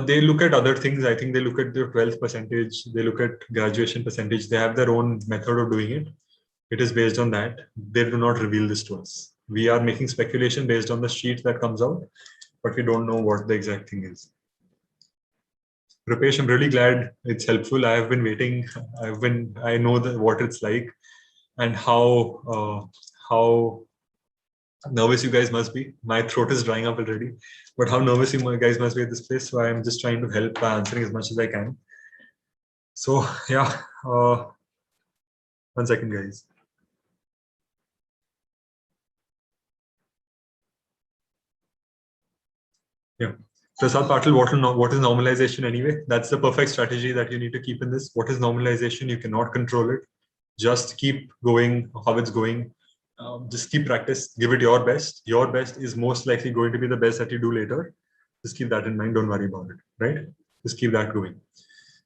They look at other things. I think they look at their 12th percentage. They look at graduation percentage. They have their own method of doing it. It is based on that. They do not reveal this to us. We are making speculation based on the sheet that comes out, but we don't know what the exact thing is. Rupesh, I'm really glad it's helpful. I have been waiting. I know what it's like and how nervous you guys must be. My throat is drying up already, but how nervous you guys must be at this place. So I'm just trying to help by answering as much as I can. So yeah, 1 second, guys. Yeah. Prasad Patil, what is normalization anyway? That's the perfect strategy that you need to keep in this. What is normalization? You cannot control it. Just keep going how it's going. Just keep practice. Give it your best. Your best is most likely going to be the best that you do later. Just keep that in mind. Don't worry about it. Right? Just keep that going.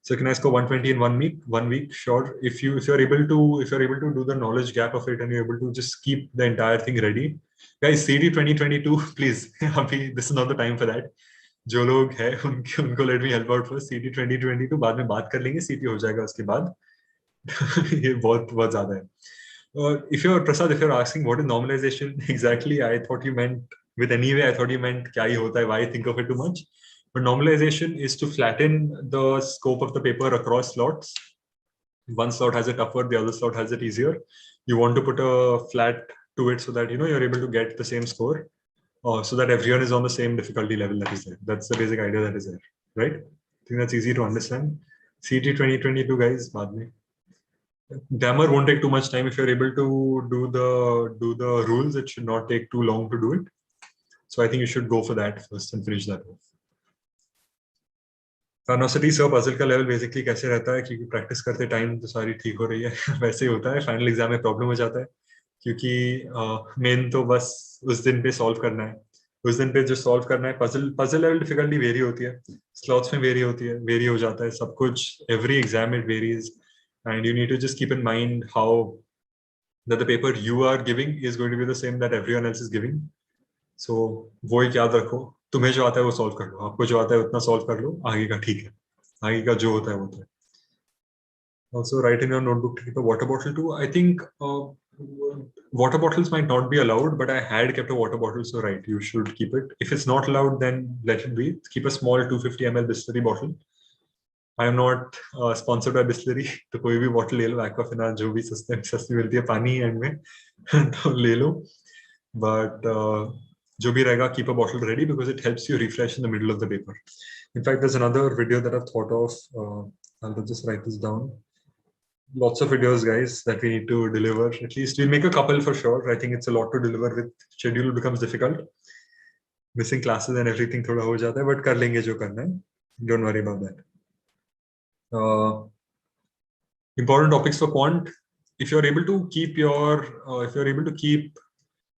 So can I score 120 in 1 week? 1 week, sure. If you're able to do the knowledge gap of it and you're able to just keep the entire thing ready, guys. CET 2022, please. This is not the time for that. जो लोग हैं उनको let me help out first. CET 2022 बाद में बात कर लेंगे. CET हो जाएगा उसके बाद. ये बहुत ज़्यादा है. If you're asking what is normalization exactly, I thought you meant with anyway. I thought you meant क्या ही होता है. Why think of it too much? But normalization is to flatten the scope of the paper across slots. One slot has it tougher, the other slot has it easier. You want to put a flat to it so that you're able to get the same score, so that everyone is on the same difficulty level that is there. That's the basic idea that is there, right? I think that's easy to understand. CET 2022, guys, baad mein. Grammar won't take too much time. If you're able to do the rules, it should not take too long to do it. So I think you should go for that first and finish that off. Carnosity sir, puzzle का level basically कैसे रहता है, क्योंकि practice करते time तो सारी ठीक हो रही है. वैसे ही होता है, final exam में problem हो जाता है, क्योंकि main तो बस उस दिन पे solve करना है. उस दिन पे जो solve करना है, puzzle level difficulty vary होती है, slots में vary होती है, vary हो जाता है सब कुछ. Every exam it varies, and you need to just keep in mind how that the paper you are giving is going to be the same that everyone else is giving. So वो एक याद रखो. तुम्हें जो आता है वो solve कर लो, आपको जो आता है उतना सॉल्व कर लो, आगे का ठीक है, आगे का जो होता है वो होता है. Also write in your notebook to keep a water bottle too. I think water bottles might not be allowed, but I had kept a water bottle, so right, you should keep it. If it's not allowed, then let it be. Keep a small 250 ml Bisleri bottle. I am not sponsored by Bisleri, तो कोई भी bottle ले लो, Aquafina जो भी सस्ती मिलती है पानी एंड में तो ले लो. But जो भी रहेगा, keep a bottle ready because it helps you refresh in the middle of the paper. In fact, there's another video that I've thought of. I'll just write this down. Lots of videos, guys, that we need to deliver. At least we'll make a couple for sure. I think it's a lot to deliver. With schedule becomes difficult. Missing classes and everything थोड़ा हो जाता है, but कर लेंगे जो करना है. Don't worry about that. Important topics for quant. If you're able to keep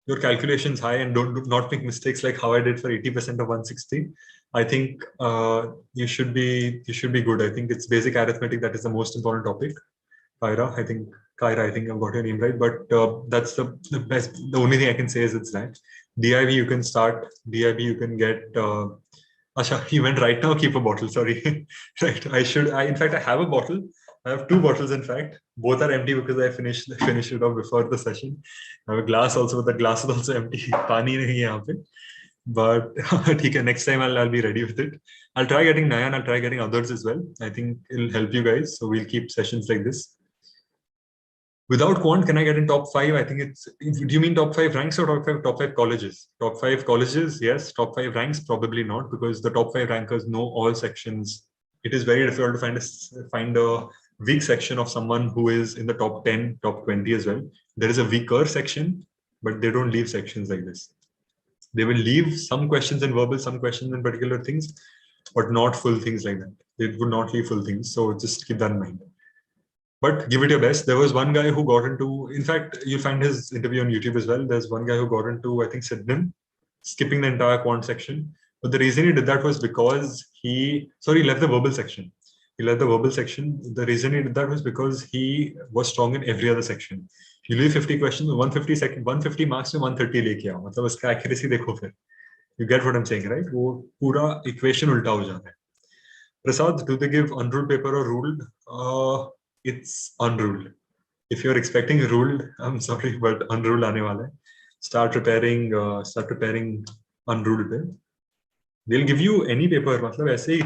your calculations high and do not make mistakes like how I did for 80% of 160, I think you should be good. I think it's basic arithmetic that is the most important topic. Kyra, I think I've got your name right, but that's the best. The only thing I can say is it's that. DIV you can start. DIV you can get. Asha, you went right now. Keep a bottle. Sorry, right. In fact, I have a bottle. I have 2 bottles. In fact, both are empty because I finished it off before the session. I have a glass also, but the glass is also empty. Pani nahi hai yahan pe. But next time I'll be ready with it. I'll try getting Naya and I'll try getting others as well. I think it'll help you guys. So we'll keep sessions like this. Without quant, can I get in top 5? I think it's. Do you mean top 5 ranks or top 5 colleges? Top 5 colleges, yes. Top 5 ranks, probably not, because the top 5 rankers know all sections. It is very difficult to find a weak section of someone who is in the top 10, top 20 as well. There is a weaker section, but they don't leave sections like this. They will leave some questions in verbal, some questions in particular things, but not full things like that. It would not leave full things. So just keep that in mind. But give it your best. There was one guy who got into, in fact, you'll find his interview on YouTube as well. There's one guy who got into, I think, Sydney, skipping the entire quant section. But the reason he did that was because he left the verbal section. He left the verbal section. The reason he did that was because he was strong in every other section. You leave 50 questions, 150 marks में 130 लेके आओ. मतलब उसका accuracy देखो फिर. You get what I'm saying, right? वो पूरा equation उल्टा हो जाता है. Prasad, do they give unruled paper or ruled? It's unruled. If you're expecting ruled, I'm sorry, but unruled आने वाला है. Start preparing unruled पे. They'll give you any paper. मतलब ऐसे ही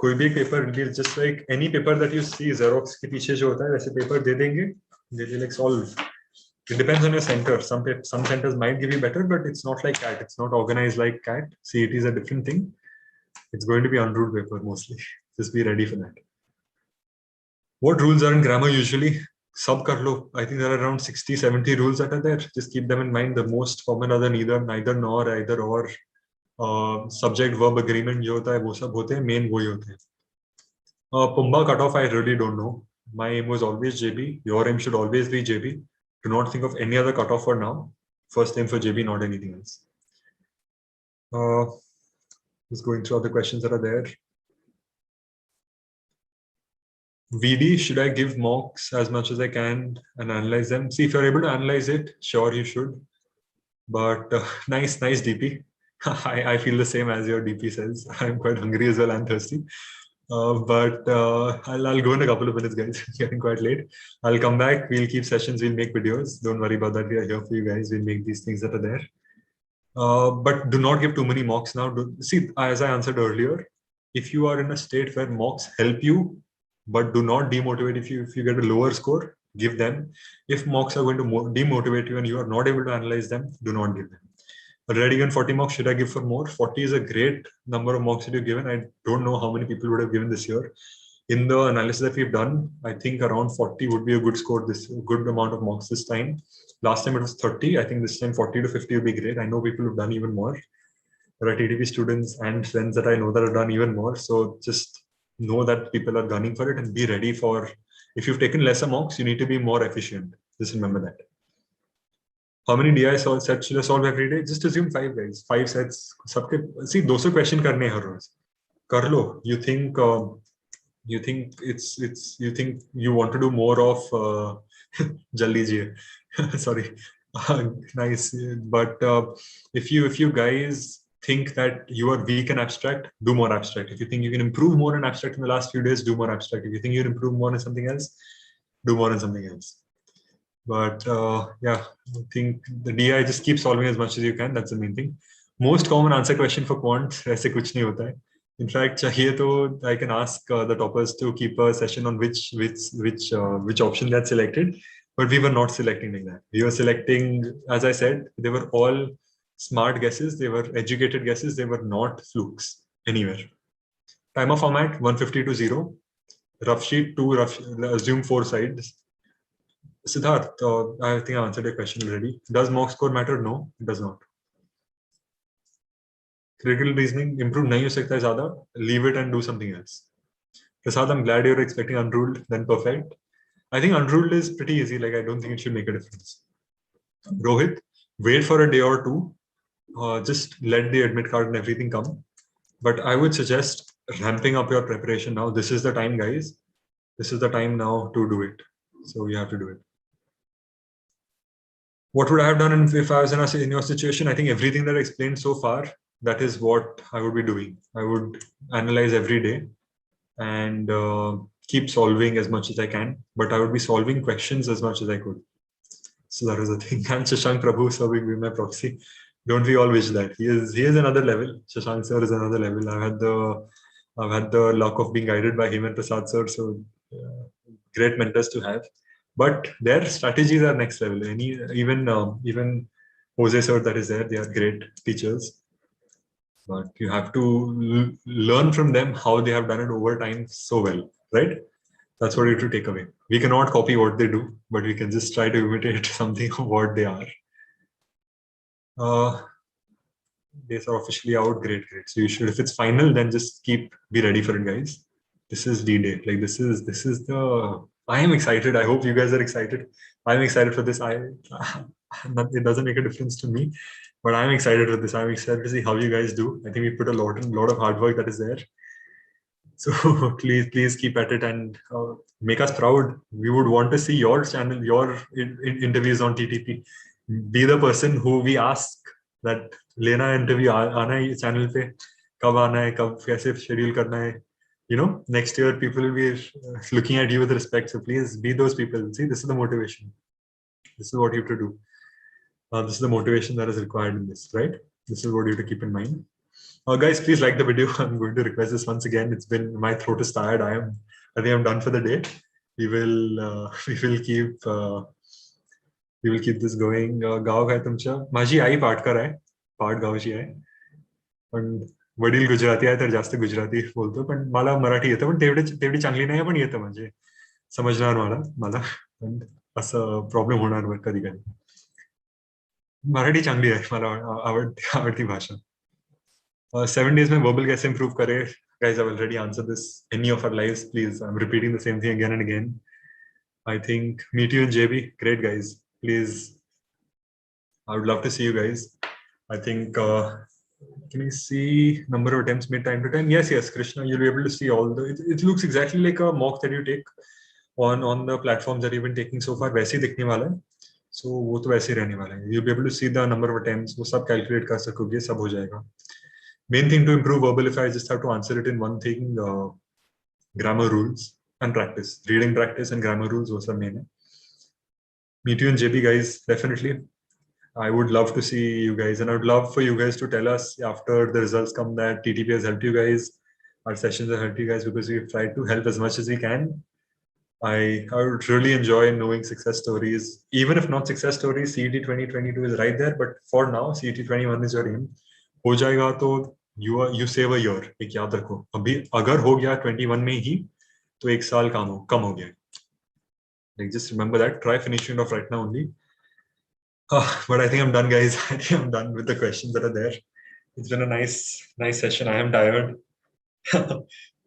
कोई भी एक paper, just like any paper that you see Xerox के पीछे जो होता है वैसे paper दे देंगे. They'll like solve. It depends on your center. Some centers might give you better, but it's not like CAT. It's not organized like CAT. CET is a different thing. It's going to be unruled paper mostly. Just be ready for that. What rules are in grammar usually? Sub kar lo. I think there are around 60, 70 rules that are there. Just keep them in mind. The most common are the neither nor, either or, subject verb agreement जो होता है वो सब होते हैं, main वही होते हैं. Pumba cutoff, I really don't know. My aim was always JB. Your aim should always be JB. Do not think of any other cutoff for now. First aim for JB, not anything else. Just going through all the questions that are there. VD, should I give mocks as much as I can and analyze them? See, if you're able to analyze it, sure, you should. But nice DP. I feel the same as your DP says. I'm quite hungry as well and thirsty. But I'll go in a couple of minutes, guys. It's getting quite late. I'll come back. We'll keep sessions. We'll make videos. Don't worry about that. We are here for you guys. We'll make these things that are there. But do not give too many mocks now. See, as I answered earlier, if you are in a state where mocks help you, but do not demotivate. If you get a lower score, give them. If mocks are going to demotivate you and you are not able to analyze them, do not give them. Already given 40 mocks, should I give for more? 40 is a great number of mocks that you've given. I don't know how many people would have given this year. In the analysis that we've done, I think around 40 would be a good score, a good amount of mocks this time. Last time it was 30. I think this time 40 to 50 would be great. I know people have done even more. There are TDP students and friends that I know that have done even more. So just know that people are gunning for it and be ready for, if you've taken lesser mocks, you need to be more efficient. Just remember that. How many DI sets should I solve every day? Just assume 5, guys. 5 sets. See, 200 question karne har roz. Kar lo. You think you want to do more of Jaldi ji. Sorry. Nice. But if you guys think that you are weak in abstract, do more abstract. If you think you can improve more in abstract in the last few days, do more abstract. If you think you can improve more in something else, do more in something else. But yeah, I think the DI just keep solving as much as you can. That's the main thing. Most common answer question for quant, ऐसे कुछ नहीं होता है. In fact, चाहिए तो I can ask the toppers to keep a session on which option they had selected. But we were not selecting like that. We were selecting, as I said, they were all smart guesses. They were educated guesses. They were not flukes anywhere. Timer format 150 to 0. Rough sheet 2, assume 4 sides. Siddharth, I think I answered your question already. Does mock score matter? No, it does not. Critical reasoning, improve nahi ho sakta hai zyada. Leave it and do something else. Prasad, I'm glad you're expecting unruled, then perfect. I think unruled is pretty easy. Like, I don't think it should make a difference. Rohit, wait for a day or two. Just let the admit card and everything come. But I would suggest ramping up your preparation now. This is the time, guys. This is the time now to do it. So you have to do it. What would I have done if I was in your situation? I think everything that I explained so far, that is what I would be doing. I would analyze every day and keep solving as much as I can, but I would be solving questions as much as I could. So that was the thing. And Shashank Prabhu serving me my proxy. Don't we all wish that? He is another level. Shashank sir is another level. I've had the luck of being guided by him and Prasad sir. So great mentors to have. But their strategies are next level. Even Jose sir that is there, they are great teachers. But you have to learn from them how they have done it over time so well, right? That's what you have to take away. We cannot copy what they do, but we can just try to imitate something of what they are. days are officially out. Great. So you should, if it's final, then just be ready for it, guys. This is D-Day. Like this is I am excited. I hope you guys are excited. I'm excited for this. It doesn't make a difference to me, but I'm excited for this. I'm excited to see how you guys do. I think we put a lot of hard work that is there. So please keep at it and make us proud. We would want to see your channel, your interviews on TTP. Be the person who we ask that लेना interview आना है channel पे, कब आना है, कब कैसे schedule करना है. You know, next year people will be looking at you with respect. So please be those people. See, this is the motivation. This is what you have to do. This is the motivation that is required in this, right? This is what you have to keep in mind. Guys, please like the video. I'm going to request this once again. It's been, my throat is tired. I think I'm done for the day. We will keep this going. गाव काय तुमच्या? माझी आई पाटकर आहे. पाट गावची आहे. पण वडील गुजराती आहे तर जास्त गुजराती बोलतो. पण मला मराठी येतं, पण तेवढी चांगली नाही, पण येतं, म्हणजे समजणार मला. पण असं प्रॉब्लेम होणार कधी कधी. मराठी चांगली आहे, मला आवडती भाषा. 7 days में verbal कैसे improve करे? Guys, I've already answered this any of our lives. Please, I'm repeating the same thing again and again. I think meet you in JB. Great, guys. Please, I would love to see you guys. I think can you see number of attempts made time to time? Yes, Krishna, you'll be able to see all the. It looks exactly like a mock that you take on the platforms that you've been taking so far. वैसे ही दिखने वाला है. So वो तो वैसे ही रहने वाला है. You'll be able to see the number of attempts. वो सब calculate कर सकोगे, सब हो जाएगा. Main thing to improve verbal, if I just have to answer it in one thing, grammar rules and practice. Reading practice and grammar rules, those are main. Meet you in JB, guys, definitely. I would love to see you guys, and I would love for you guys to tell us after the results come that TTP has helped you guys, our sessions have helped you guys, because we've tried to help as much as we can. I would really enjoy knowing success stories. Even if not success stories, CET 2022 is right there, but for now, CET 21 is your aim. हो जाएगा तो you save a year. एक याद रखो, अभी अगर हो गया 21 में ही तो एक साल कम हो गया. Like, just remember that. Try finishing it off right now only. But I think I'm done, guys. I think I'm done with the questions that are there. It's been a nice session. I am tired.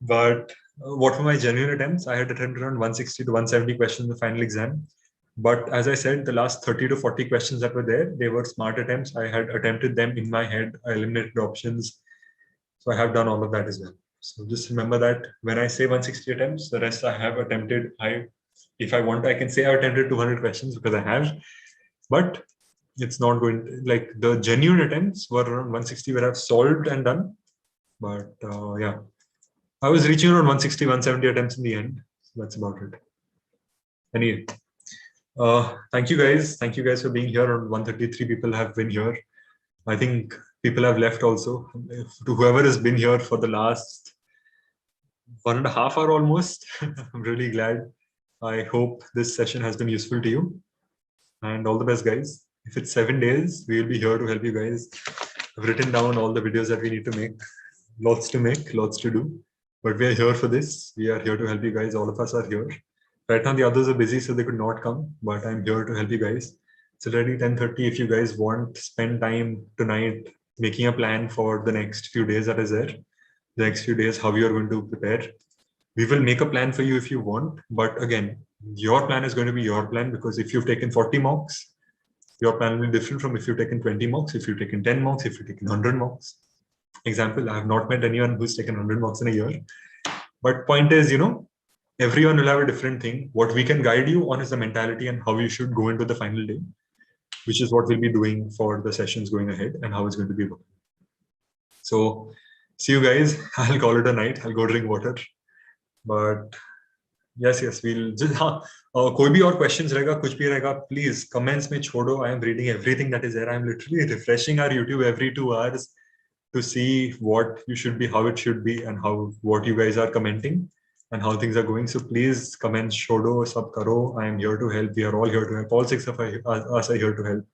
But what were my genuine attempts? I had attempted around 160 to 170 questions in the final exam. But as I said, the last 30 to 40 questions that were there, they were smart attempts. I had attempted them in my head. I eliminated options. So I have done all of that as well. So just remember that when I say 160 attempts, the rest I have attempted. If I want, I can say I attempted 200 questions because I have. But it's not going to, like, the genuine attempts were around 160 where I've solved and done. But yeah, I was reaching around 160, 170 attempts in the end. So that's about it. Anyway. Thank you guys. Thank you guys for being here. Around 133 people have been here. I think people have left also. To whoever has been here for the last 1.5 hours almost, I'm really glad. I hope this session has been useful to you. And all the best, guys. If it's 7 days, we will be here to help you guys. I've written down all the videos that we need to make. Lots to make, lots to do. But we are here for this. We are here to help you guys. All of us are here. Right now, the others are busy, so they could not come. But I'm here to help you guys. It's already 10:30. If you guys want, spend time tonight making a plan for the next few days that is there. The next few days, how you are going to prepare. We will make a plan for you if you want. But again, your plan is going to be your plan, because if you've taken 40 mocks, your plan will be different from if you've taken 20 mocks, if you've taken 10 mocks, if you've taken 100 mocks. Example, I have not met anyone who's taken 100 mocks in a year. But point is, everyone will have a different thing. What we can guide you on is the mentality and how you should go into the final day, which is what we'll be doing for the sessions going ahead and how it's going to be working. So see you guys. I'll call it a night. I'll go drink water. But yes, we'll just कोई भी और questions रहेगा, कुछ भी रहेगा, please comments में छोड़ो. I am reading everything that is there. I am literally refreshing our YouTube every 2 hours to see what you should be, how it should be, and what you guys are commenting and how things are going. So please comment, shodo, sub karo. I am here to help. We are all here to help. All 6 of us are here to help.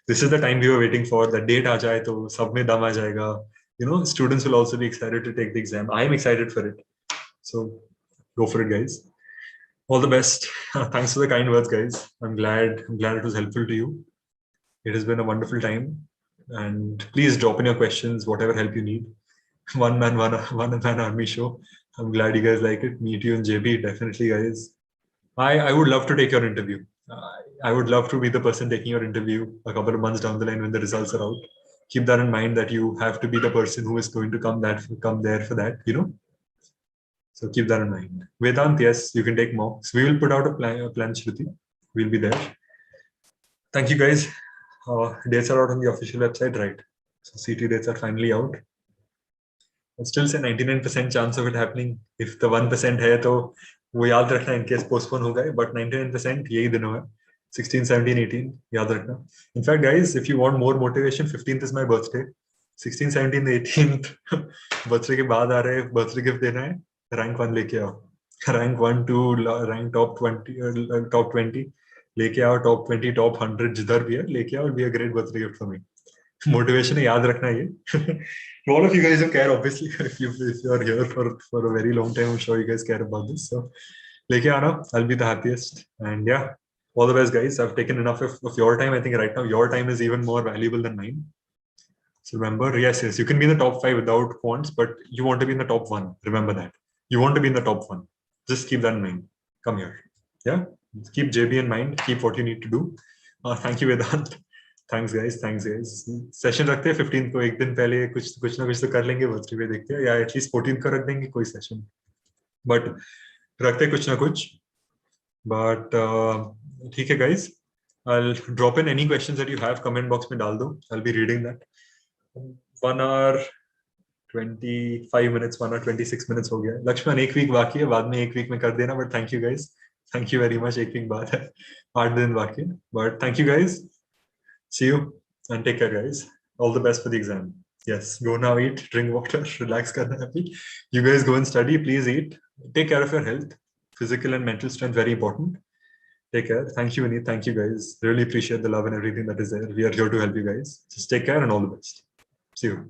This is the time we were waiting for. The date aa jaye to sab mein dam aa jayega. Students will also be excited to take the exam. I am excited for it. So go for it, guys. All the best. Thanks for the kind words, guys. I'm glad it was helpful to you. It has been a wonderful time. And please drop in your questions, whatever help you need. One man army show. I'm glad you guys like it. Meet you in JB, definitely, guys. I would love to take your interview. I would love to be the person taking your interview a couple of months down the line when the results are out. Keep that in mind, that you have to be the person who is going to come there for that, you know. So keep that in mind. Vedant, yes, you can take mocks. We will put out a plan, Shruti. We'll be there. Thank you, guys. Dates are out on the official website, right? So CT dates are finally out. I still say 99% chance of it happening. If the 1% है तो वो याद रखना in case postpone हो गए. But 99% यही दिनों है. 16, 17, 18 याद रखना. In fact, guys, if you want more motivation, 15th is my birthday. 16, 17, 18th birthday के बाद आ रहे birthday gift देना है. Rank 1 लेके आओ. Rank 1, 2, rank top 20 लेके आओ. Top 20, top 100 जिधर भी है लेके आओ. It'll be a great birthday gift for me. Motivation है याद रखना ये. To all of you guys who care, obviously, if you are here for a very long time, I'm sure you guys care about this. So leke aana, I'll be the happiest. And yeah, all the best, guys. I've taken enough of your time. I think right now your time is even more valuable than mine. So remember, yes, you can be in the top 5 without quants, but you want to be in the top 1. Remember that. You want to be in the top 1. Just keep that in mind. Come here. Yeah, keep JB in mind. Keep what you need to do. Thank you, Vedant. Thanks guys session रखते हैं 15 को, एक दिन पहले कुछ ना कुछ तो कर लेंगे, बर्थडे पे देखते हैं, या एटलीस्ट 14 को रख देंगे कोई सेशन, बट रखते हैं कुछ ना कुछ. बट ठीक है guys, I'll drop in any questions that you have, comment box में डाल दो. I'll be reading that. 1 hour 25 minutes, 1 hour 26 minutes हो गया. लक्ष्मण, एक वीक बाकी है, बाद में एक वीक में कर देना. But thank you guys, thank you very much. एक वीक बाद है, 8 दिन बाकी है. But thank you guys. See you and take care, guys. All the best for the exam. Yes, go now, eat, drink water, relax, karna happy. You guys go and study. Please eat. Take care of your health. Physical and mental strength, very important. Take care. Thank you, Vineet. Thank you, guys. Really appreciate the love and everything that is there. We are here to help you guys. Just take care and all the best. See you.